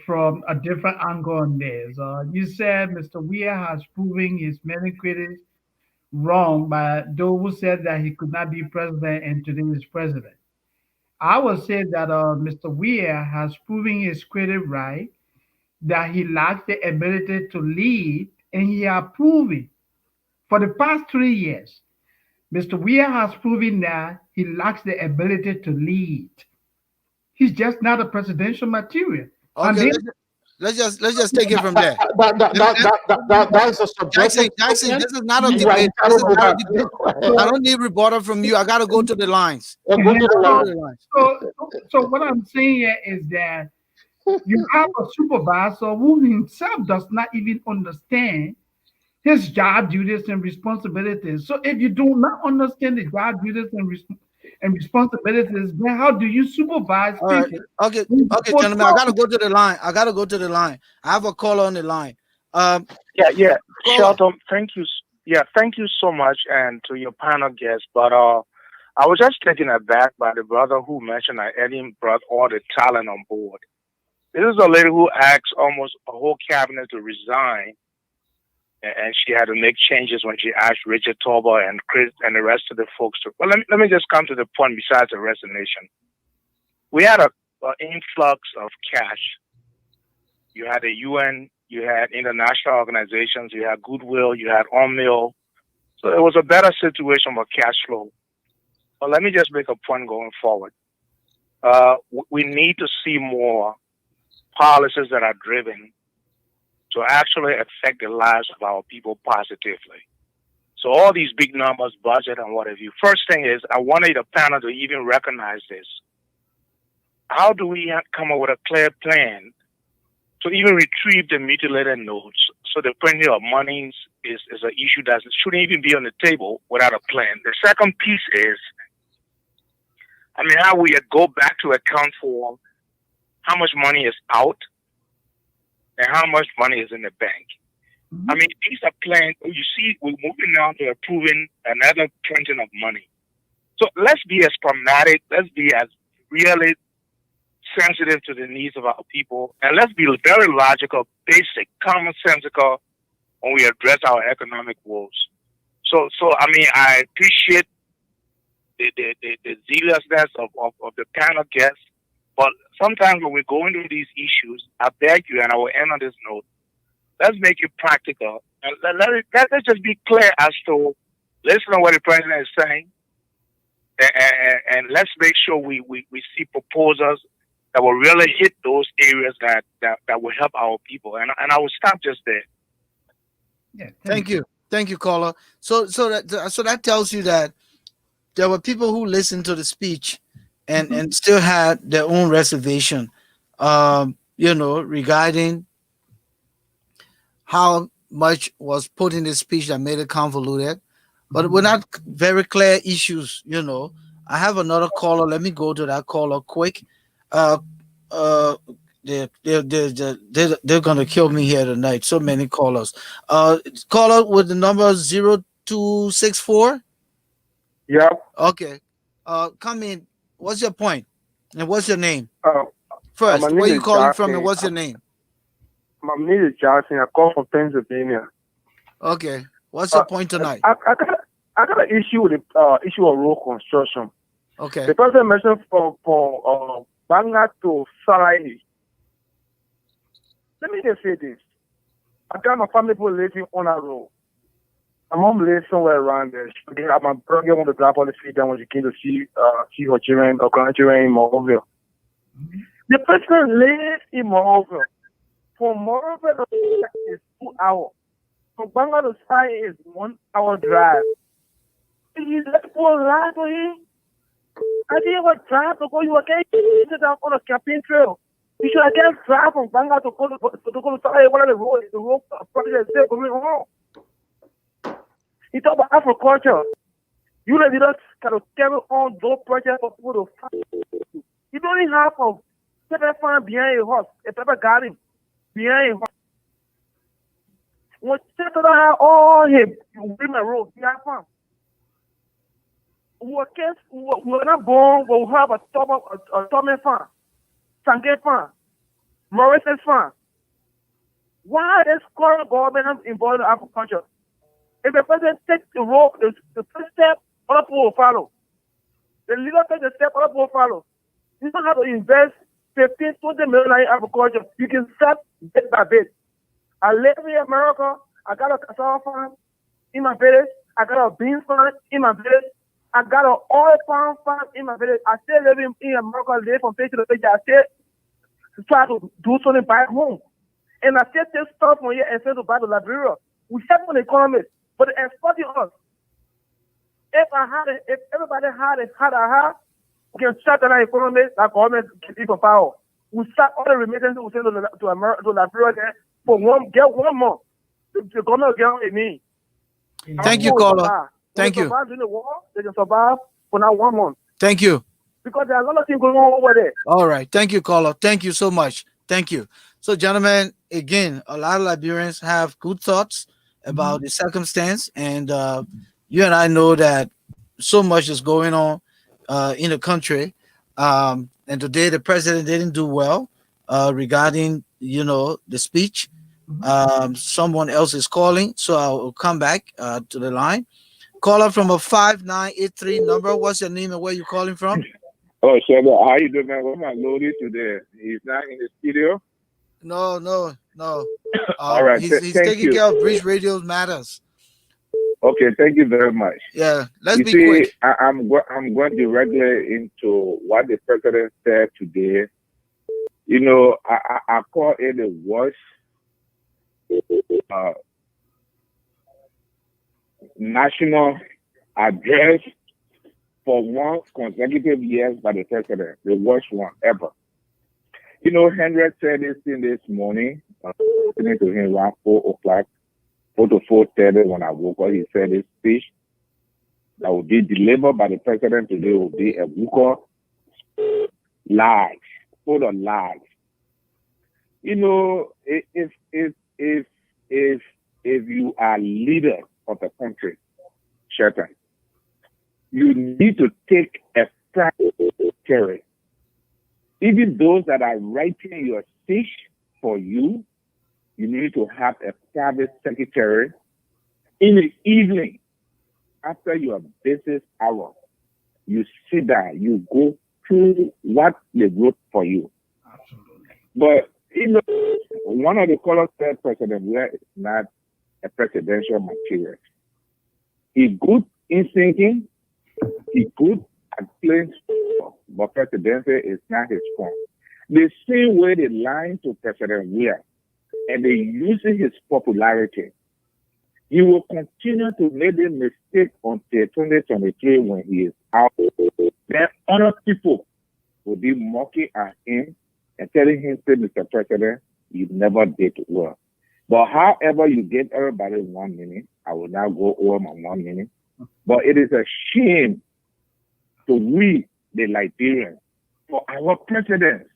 from a different angle on this. You said Mr. Weah has proven his many critics wrong by those who said that he could not be president and today is president. I would say that Mr. Weah has proven his critic right, that he lacks the ability to lead, and he has proven for the past 3 years. Mr. Weah has proven that he lacks the ability to lead. He's just not a presidential material. And okay, then let's just take it from there. Let- let- That is a Jackson, subjective Jackson, statement. this is not a You are debate. This entitled is to not a that. debate. Go ahead. I don't need rebuttal from you. I gotta go to the lines. Go to the Go to line. the lines. so what I'm saying here is that you have a supervisor who himself does not even understand his job duties and responsibilities. So if you do not understand the job duties and responsibilities, then how do you supervise All right. people? Okay. Who's Okay, supposed gentlemen. I gotta to- go to the line. I gotta go to the line. I have a caller on the line. Yeah, yeah. Caller. Shelton, thank you. Yeah, thank you so much, and to your panel guests. But I was just taken aback by the brother who mentioned that Eddie brought all the talent on board. This is a lady who asked almost a whole cabinet to resign, and she had to make changes when she asked Richard Torber and Chris and the rest of the folks to. Well, let me just come to the point. Besides the resignation, we had a influx of cash. You had the UN, you had international organizations, you had Goodwill, you had Mill. So it was a better situation for cash flow. But let me just make a point going forward. We need to see more policies that are driven to actually affect the lives of our people positively. So all these big numbers, budget and what have you. First thing is, I wanted the panel to even recognize this. How do we come up with a clear plan to even retrieve the mutilated notes? So the printing of monies is an issue that shouldn't even be on the table without a plan. The second piece is, I mean, how we go back to account for how much money is out and how much money is in the bank. I mean, these are plans. You see, we're moving now to approving another printing of money. So let's be as pragmatic. Let's be as really sensitive to the needs of our people, and let's be very logical, basic, commonsensical when we address our economic woes. So I mean, I appreciate the zealousness of the panel guests, but sometimes when we go into these issues, I beg you, and I will end on this note, let's make it practical, and let's just be clear as to listen to what the president is saying, and let's make sure we see proposals that will really hit those areas that will help our people. And I will stop just there. Yeah, Thank you, caller. So that tells you that there were people who listened to the speech and still had their own reservation, regarding how much was put in the speech that made it convoluted, but we're not very clear issues. I have another caller. Let me go to that caller quick. Uh, uh, they're gonna kill me here tonight. So many callers. Caller with the number 0264. Yeah. Okay. Come in. What's your point? And what's your name? My First, name where you is calling from and Garley. what's your name? My name is Jackson. I call from Pennsylvania. Okay. What's your point tonight? I got an issue with the issue of road construction. Okay. The person mentioned for Banga to Salai. Let me just say this. I got my family people living on a road. My mom lives somewhere around there. My brother wanted to drop on the street down when she came to see her children or grandchildren in Monrovia. The person lives in Monrovia. From Monrovia is 2 hours. From Banga to Salai is 1 hour drive. You let for life for him. I didn't want to drive to go. You again sit down on a campaign trail. You should again drive from Banga to go to Salai. One of the road project is still going on. You talk about agriculture. You let us kind of carry on those projects for people to find. You don't even have a pepper farm behind a house, a pepper garden behind a house. When you don't have all him, you bring a road, you have farm. We're not born, we'll have a Tommy farm, Sange farm, Morrison's farm. Why is current government involved in agriculture? If the president takes the road, the first step, other people will follow. The leader takes the step, other people will follow. You don't have to invest 15, 20 million in agriculture. You can start bit by bit. I live in America. I got a cassava farm in my village. I got a bean farm in my village. I got an oil farm in my village. I still live in America, live from page to page. I still try to do something back home. And I still take stuff from here and send to back to Liberia. We have an economy, but they're exporting us. If everybody had a we can start an economy that government can keep power. We start all the remittances we send to Liberia there for get 1 month. The government will get me. Thank you, caller. Thank you. During the war, they can survive for now 1 month. Thank you. Because there are a lot of things going on over there. All right. Thank you, caller. Thank you so much. Thank you. So, gentlemen, again, a lot of Liberians have good thoughts about the circumstance, and you and I know that so much is going on in the country. And today, the president didn't do well regarding, the speech. Someone else is calling, so I will come back to the line. Caller from a 5983 number. What's your name and where you calling from? Oh, Shabba, how you doing, man? What's my loadie today? He's not in the studio? No. All right. He's taking care of Bridge Radio Matters. Okay, thank you very much. Yeah, let's you be see, quick. I'm going directly into what the president said today. I call it a worst national address for 1 consecutive years by the president, the worst one ever. Henry said this thing this morning, listening to him around 4 o'clock, 4 to 4:30 when I woke up. He said his speech that will be delivered by the president today will be a book of lies, full of lies. If you are leader of the country, Shelton, you need to take a private secretary. Even those that are writing your speech for you, you need to have a private secretary in the evening after your business hour. You sit down, you go through what they wrote for you. Absolutely. But one of the callers said President Weah is not a presidential material. He's good in thinking, he's good at playing, but presidency is not his form. The same way they lying to President Weah and they using his popularity, he will continue to make the mistake until 2023 when he is out. Then other people will be mocking at him and telling him, say, Mr. President, you never did well. But however you get everybody 1 minute, I will now go over my 1 minute. But it is a shame to we, the Liberians, for our president,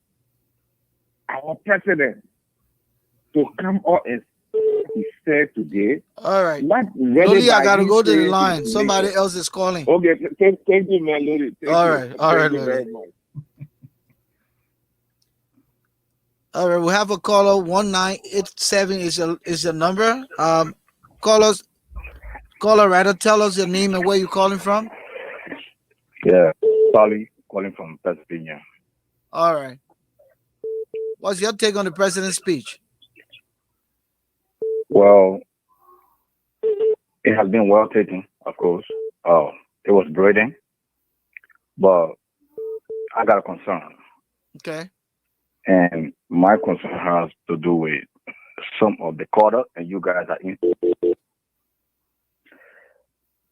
to come out and he said today. All right. Lodi, I gotta go to the line. Somebody else is calling. Okay, thank you, man, Lodi. All right, thank you Lodi. very much. All right, we have a caller. 1987 is your number. Callers, caller rather, tell us your name and where you're calling from. Yeah, Charlie calling from Pennsylvania. All right. What's your take on the president's speech? Well, it has been well taken, of course. Oh, it was brilliant, but I got a concern, Okay. and my concern has to do with some of the quarter, and you guys are in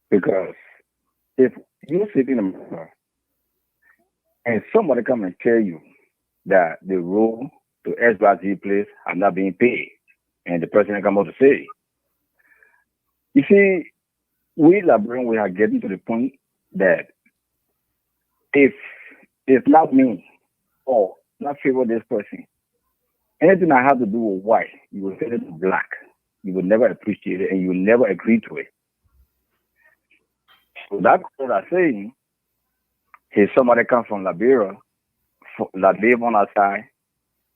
because if you sit in America and somebody come and tell you that the rule to XYZ place are not being paid, and the president come out to say, you see, we Liberians we are getting to the point that if it's not me or not favor this person, anything I have to do with white, you will say it to black. You will never appreciate it and you will never agree to it. So that's what I'm saying. If somebody comes from Liberia that live on our side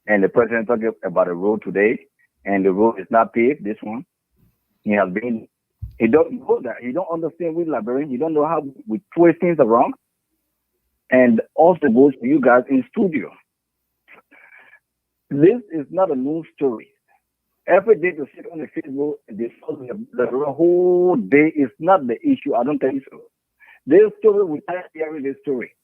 and the president talking about the road today and the road is not paved, this one, he has been he don't know that. He don't understand with Liberian. He don't know how we twist things around. And also goes to you guys in studio. This is not a news story. Every day to sit on the Facebook and discuss the whole day is not the issue. I don't think so. This story, we are hearing this story.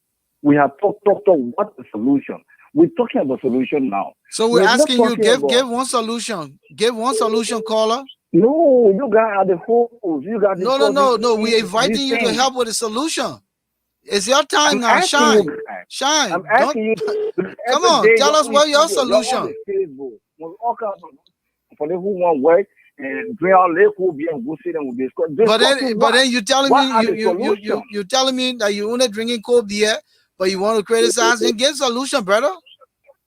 We have talked. What's the solution? We're talking about solution now. So we're We're not asking you talking give about one solution. Give one solution, caller. no. You guys are the fools. You guys No. We're discussing this inviting you to thing. help with a solution. It's your time I'm now. asking you Shine. guys. Shine. I'm Don't asking you because come every on. day Tell you're us on the what your studio, you're on solution. the Facebook, when all kinds of for the who want work and bring out lake who be and go sit and we discuss. Discussing But what? then you telling What me are the solutions? you telling me that you only drinking cold beer, but you want to criticize and get solution, brother.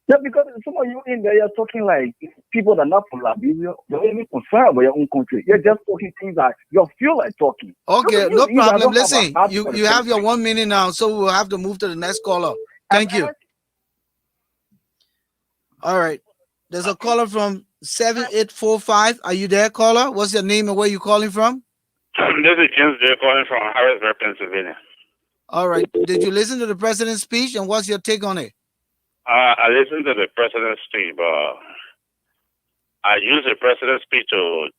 Yeah, because some of you in there, you're talking like people that are not from Liberia. You're even concerned about your own country. You're just talking things that you feel like talking. Okay, You, no you guys problem. don't have a Listen, heart you for the you have your country. 1 minute now, so we'll have to move to the next caller. I'm Thank you. All right. There's a caller from 7845. Are you there, caller? What's your name and where you calling from? This is James J. calling from Harrisburg, Pennsylvania. All right. Did you listen to the president's speech and what's your take on it? I listened to the president's speech, but I used the president's speech to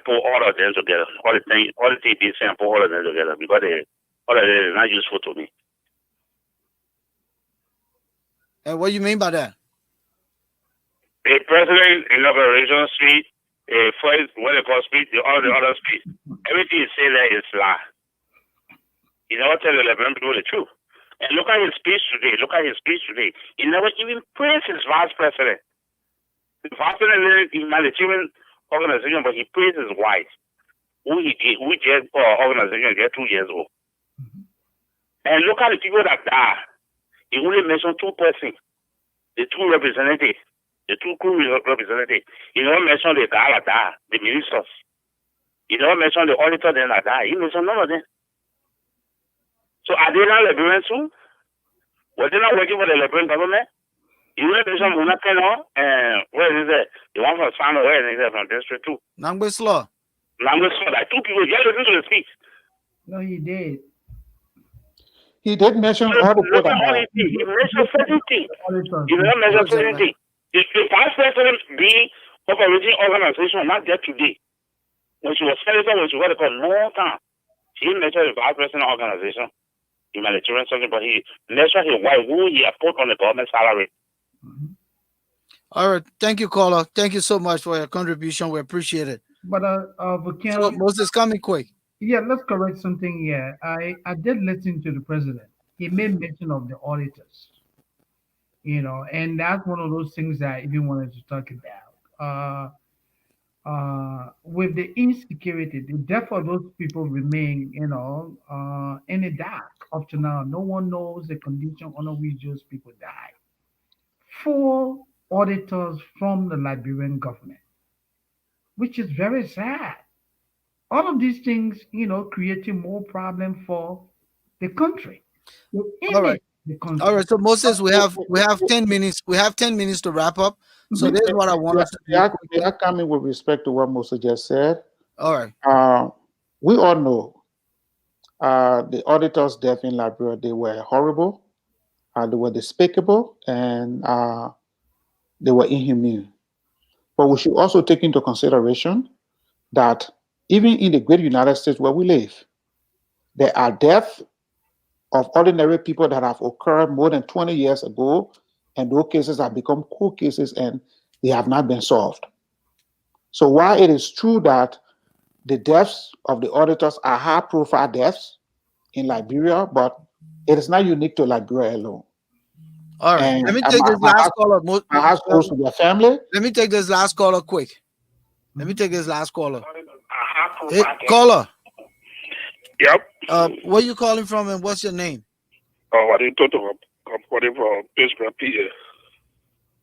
put all of them together, all the TBC and put all of them together because all of them is not useful to me. And what do you mean by that? A president inauguration speech, a first what they call speech, all the other speech, everything he say there is lie. He never tell the Liberian people the truth. And look at his speech today. He never even praised his vice president. The vice president is not a human organization, but he praised his wife, who just organization get 2 years old. And look at the people that died. He only mentioned two persons, the two representatives, the two crew representatives. He never mentioned the guy that died, the ministers. He never mentioned the auditor then that died. He mentioned none of them. So are they not Liberians too? Were they not working for the Liberian government? You know, there's some Munakeno, and where is it? The one from Sano, where is it from District 2? Nangweslo. Like two people, just listen to the speech. No, he did. He did mention all the people Look at all that these things. He mentioned certain things. Auditors. He never mentioned What's that, certain man? things. The vice president being operating organization, not there today. When she was senator, when she was for a long time, she mentioned the vice president organization, humanitarian something, but he mentioned his wife, who he had put on the government salary. All right. Thank you, caller. Thank you so much for your contribution. We appreciate it. But So Volcano, Moses, coming quick. yeah, let's correct something here. I did listen to the president. He made mention of the auditors, and that's one of those things that I even wanted to talk about. With the insecurity, the death of those people remain, in the dark up to now. No one knows the condition under which those people die. Full auditors from the Liberian government, which is very sad. All of these things, creating more problem for the country. The All right. image the country. All right. So Moses, we have 10 minutes. We have 10 minutes to wrap up. So Mhm. this is what I want us to do May quickly. I come in with respect to what Moses just said? All right. We all know the auditors' death in Liberia, they were horrible, they were despicable, and they were inhumane. But we should also take into consideration that even in the great United States where we live, there are deaths of ordinary people that have occurred more than 20 years ago, and those cases have become cold cases and they have not been solved. So while it is true that the deaths of the auditors are high-profile deaths in Liberia, but it is not unique to Liberia alone. All right. And Let me take this last caller. my heart goes to their family. Let me take this last caller quick. Let me take this last caller. Hey, caller. Yep. Where you calling from and what's your name? Oh, I didn't talk to him. I'm calling from Pittsburgh, PA.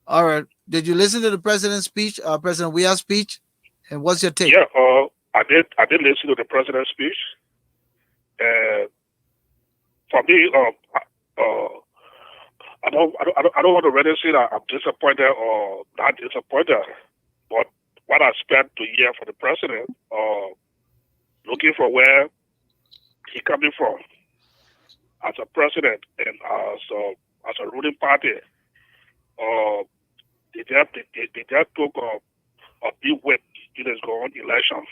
All right. Did you listen to the president's speech, President Weah's speech? And what's your take? Yeah, I did listen to the president's speech. For me, I don't want to really say that I'm disappointed or not disappointed. But what I spent to hear from the president, looking for where he coming from as a president and as a ruling party, they just took a big whip in this going election.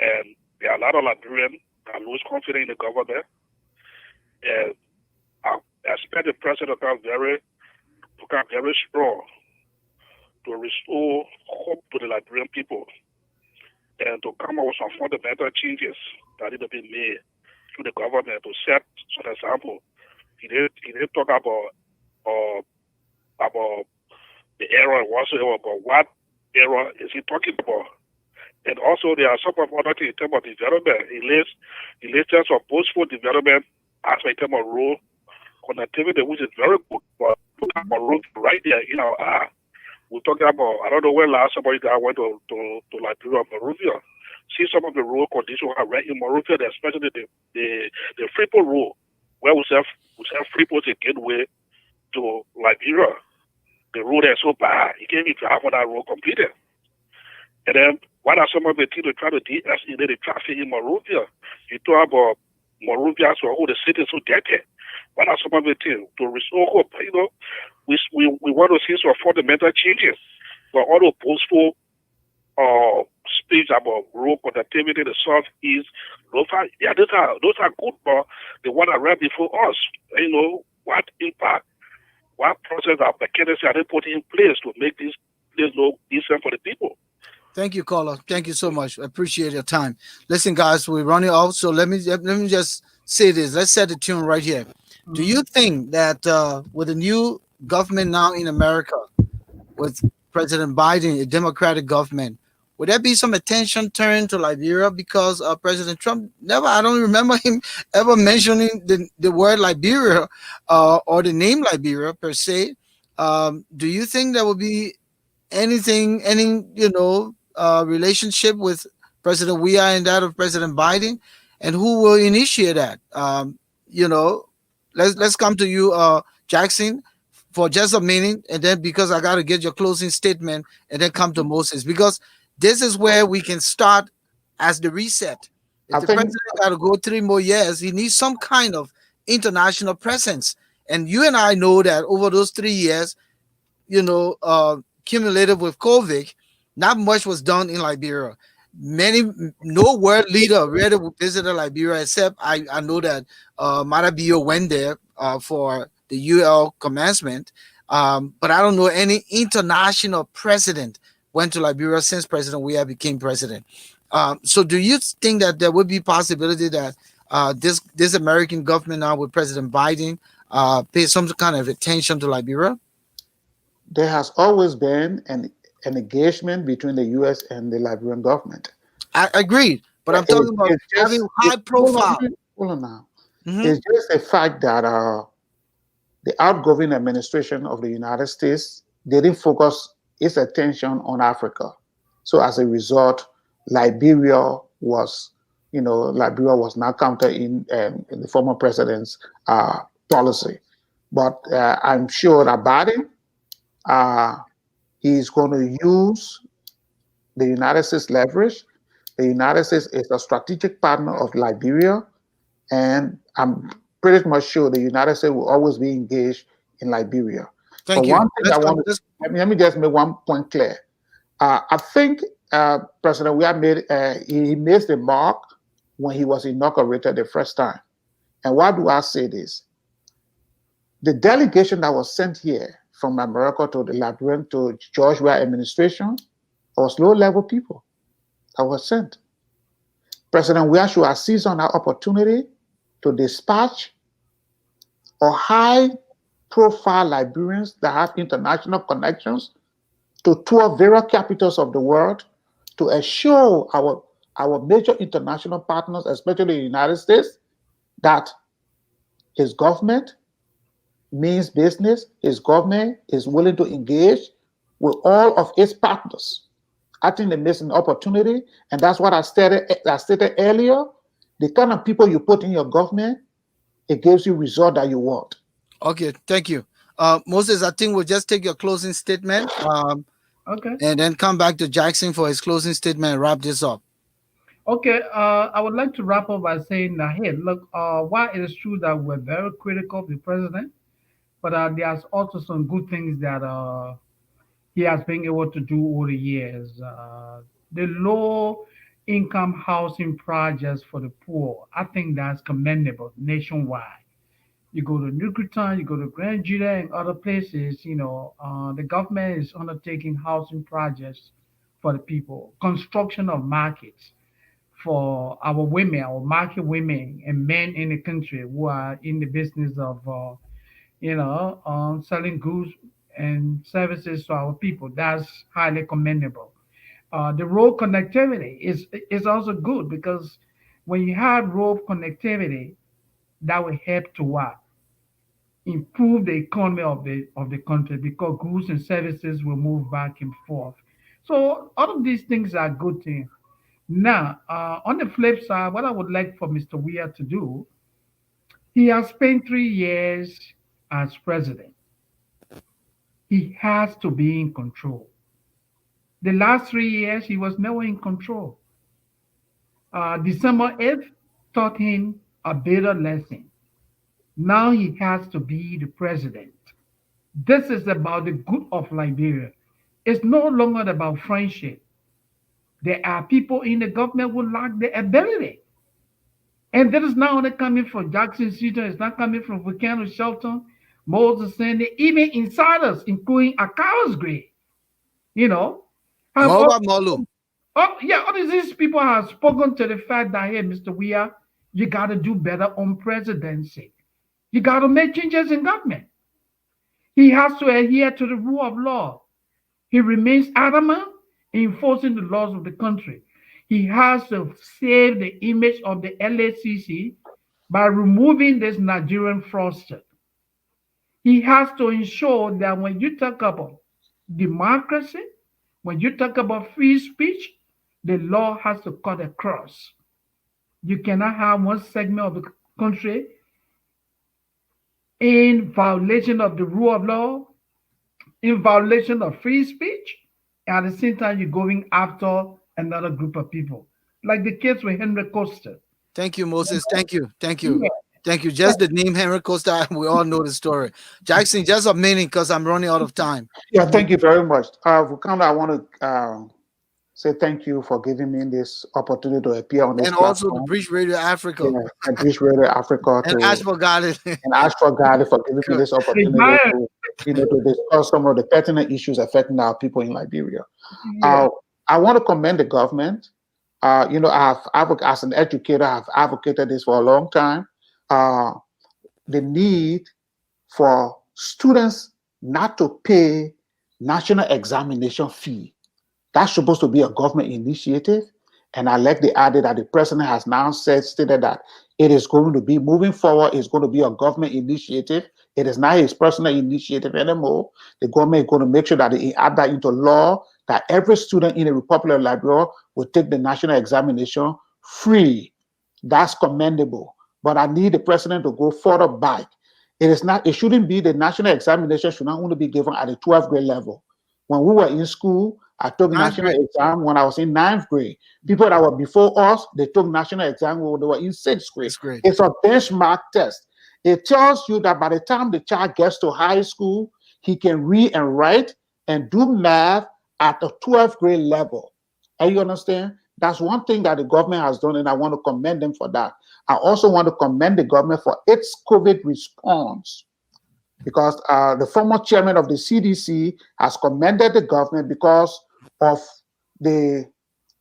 And there are a lot of Liberians that lose confidence in the government. And I expect the president to become very strong to restore hope to the Liberian people and to come up with some fundamental changes that need to be made to the government to set some example. He didn't talk about the era whatsoever, but what era is he talking about? And also there are some other things in terms of development. He lists some boastful development aspect in terms of rural connectivity, which is very good. But look at road right there, we're talking about, I don't know when last somebody that went to Liberia, Monrovia. See some of the road conditions are right in Monrovia, especially the Freeport Road, where we have Freeport a gateway to Liberia. The road is so bad, you can't even drive on that road completed. And then what are some of the things to try to de-escalate the traffic in Monrovia? You talk about Monrovia, so the city is so dirty. What are some of the things to restore hope? We want to see some fundamental changes, but all the boastful speech about rural connectivity, the southeast, those are good, but the one that ran before us, what impact, what process of mechanism are they putting in place to make this look decent for the people? Thank you, caller. Thank you so much. I appreciate your time. Listen, guys, we're running off, so let me just say this. Let's set the tune right here. Do you think that with the new government now in America, with President Biden, a Democratic government, would there be some attention turned to Liberia because President Trump I don't remember him ever mentioning the word Liberia or the name Liberia per se. Do you think there will be any relationship with President Weah and that of President Biden, and who will initiate that? Let's come to you, Jackson, for just a minute, and then because I got to get your closing statement, and then come to Moses, because this is where we can start as the reset. If the president got to go 3 more years, he needs some kind of international presence, and you and I know that over those 3 years, cumulative with COVID, not much was done in Liberia. No world leader really visited Liberia, except I know that Marabio went there for the UL commencement, but I don't know any international president went to Liberia since President Weah became president. So do you think that there would be possibility that this American government now with President Biden pay some kind of attention to Liberia? There has always been an engagement between the U.S. and the Liberian government. I agree, but I'm talking about having high profile. Hold on now. It's just a fact that the outgoing administration of the United States didn't focus its attention on Africa. So as a result, Liberia was not counted in the former president's policy. But I'm sure about it. He's going to use the United States leverage. The United States is a strategic partner of Liberia, and I'm pretty much sure the United States will always be engaged in Liberia. Thank But you. one thing let me just make one point clear. I think President Weah he missed the mark when he was inaugurated the first time. And why do I say this? The delegation that was sent here from America to the Liberian to George Weah administration was low-level people that were sent. President Weah should have seized on that opportunity to dispatch or high-profile Liberians that have international connections to tour various capitals of the world to assure our major international partners, especially the United States, that his government means business, his government is willing to engage with all of its partners. I think they missed an opportunity, and that's what I stated earlier. The kind of people you put in your government, it gives you result that you want. Okay, thank you. Moses, I think we'll just take your closing statement. Okay. And then come back to Jackson for his closing statement and wrap this up. Okay, I would like to wrap up by saying that, hey, look, while it is true that we're very critical of the president, but there's also some good things that he has been able to do over the years. The low income housing projects for the poor, I think that's commendable nationwide. You go to Newtown, you go to Grand Judah and other places, the government is undertaking housing projects for the people, construction of markets for our women, our market women and men in the country who are in the business of, selling goods and services to our people. That's highly commendable. The road connectivity is also good because when you have road connectivity, that will help to what? Improve the economy of the country because goods and services will move back and forth. So all of these things are good things. Now, on the flip side, what I would like for Mr. Weah to do, he has spent 3 years as president. He has to be in control. The last 3 years, he was never in control. December 8th taught him a bitter lesson. Now he has to be the president. This is about the good of Liberia. It's no longer about friendship. There are people in the government who lack the ability. And that is not only coming from Jackson Seton, it's not coming from Volcano Shelton, Moses Sandy, even insiders, including Akawa's grade. You know, have all, Moba Molu. all of these people have spoken to the fact that, hey, Mr. Weah, you got to do better on presidency. You got to make changes in government. He has to adhere to the rule of law. He remains adamant in enforcing the laws of the country. He has to save the image of the LACC by removing this Nigerian fraudster. He has to ensure that when you talk about democracy, when you talk about free speech, the law has to cut across. You cannot have one segment of the country in violation of the rule of law, in violation of free speech, and at the same time, you're going after another group of people, like the case with Henry Costa. Thank you, Moses. Thank you. Thank you. Yeah. Thank you. Just the name Henry Costa, we all know the story. Jackson, just a minute because I'm running out of time. Yeah, thank you very much. Vukanda, I want to say thank you for giving me this opportunity to appear on this And platform. also the Breach Radio Africa. Yeah, and Breach Radio Africa And Ashford Garley. and Ashford Garley for giving me this opportunity to discuss some of the pertinent issues affecting our people in Liberia. Yeah. I want to commend the government. As an educator, I've advocated this for a long time. The need for students not to pay national examination fee. That's supposed to be a government initiative. And I like the idea that the president has now stated that it is going to be moving forward, it's going to be a government initiative. It is not his personal initiative anymore. The government is going to make sure that they add that into law, that every student in the Republic of Liberia will take the national examination free. That's commendable. But I need the president to go further back It shouldn't be, the national examination should not only be given at the 12th grade level. When we were in school, I took national exam when I was in 9th grade. People that were before us, they took national exam when they were in 6th grade. It's a benchmark test. It tells you that by the time the child gets to high school, he can read and write and do math at the 12th grade level. And you understand? That's one thing that the government has done, and I want to commend them for that. I also want to commend the government for its COVID response, because the former chairman of the CDC has commended the government because of the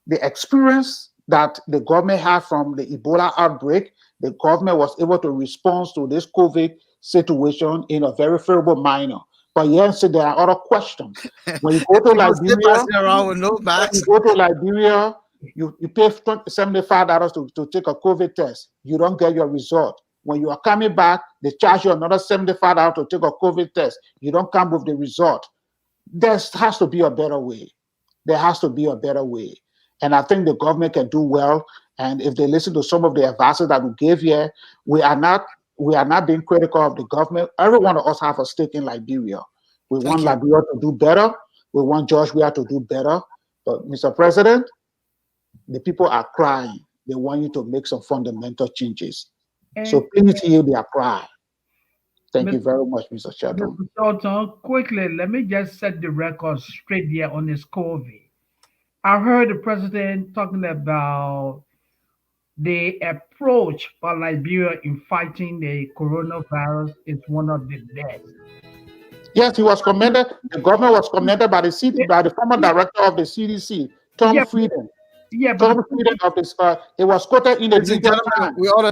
experience that the government had from the Ebola outbreak. The government was able to respond to this COVID situation in a very favorable manner. But yes, there are other questions. When you go to Liberia, you pay $75 to take a COVID test. You don't get your result. When you are coming back, they charge you another $75 to take a COVID test. You don't come with the result. There has to be a better way. There has to be a better way. And I think the government can do well. And if they listen to some of the advices that we gave here, we are not being critical of the government. Every one of us have a stake in Liberia. We want Liberia to do better. We want George Weah to do better. But Mr. President, the people are crying. They want you to make some fundamental changes. So please hear their cry. Thank you very much, Mr. Shelton. Mr. Shelton, quickly, let me just set the record straight here on this COVID. I heard the president talking about the approach by Liberia in fighting the coronavirus is one of the best. Yes, he was commended. The government was commended by the former director of the CDC, Tom Frieden. Yeah, but of this, it was quoted in the Time. We're out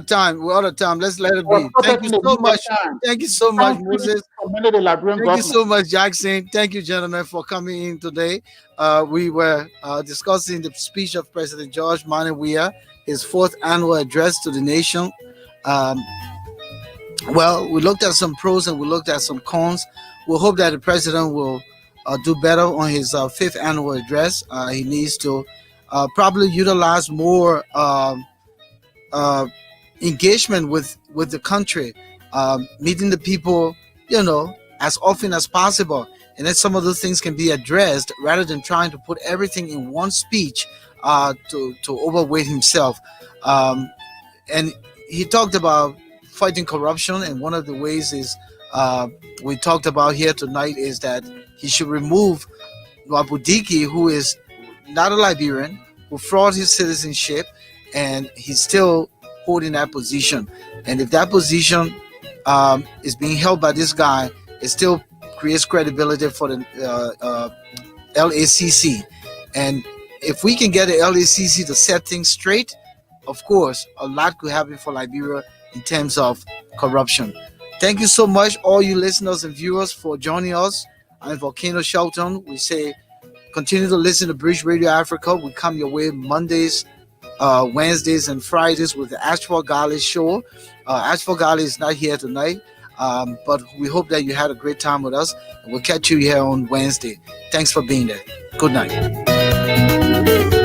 of time. Let's let it be. Thank you so much. Thank you so much, Moses. Thank you so much, Jackson. Thank you, gentlemen, for coming in today. We were discussing the speech of President George Weah, his 4th annual address to the nation. Well, we looked at some pros and we looked at some cons. We hope that the president will do better on his 5th annual address. He needs to probably utilize more engagement with the country, meeting the people, as often as possible. And then some of those things can be addressed rather than trying to put everything in one speech to overweight himself. And he talked about fighting corruption, and one of the ways is we talked about here tonight is that he should remove Nwabudike, who is not a Liberian, who fraud his citizenship, and he's still holding that position. And if that position is being held by this guy, it still creates credibility for the LACC. And if we can get the LACC to set things straight, of course, a lot could happen for Liberia in terms of corruption. Thank you so much, all you listeners and viewers, for joining us. I'm Volcano Shelton. We say continue to listen to Bridge Radio Africa. We come your way Mondays, Wednesdays, and Fridays with the Ashford Garley show. Ashford Garley is not here tonight, but we hope that you had a great time with us. And we'll catch you here on Wednesday. Thanks for being there. Good night.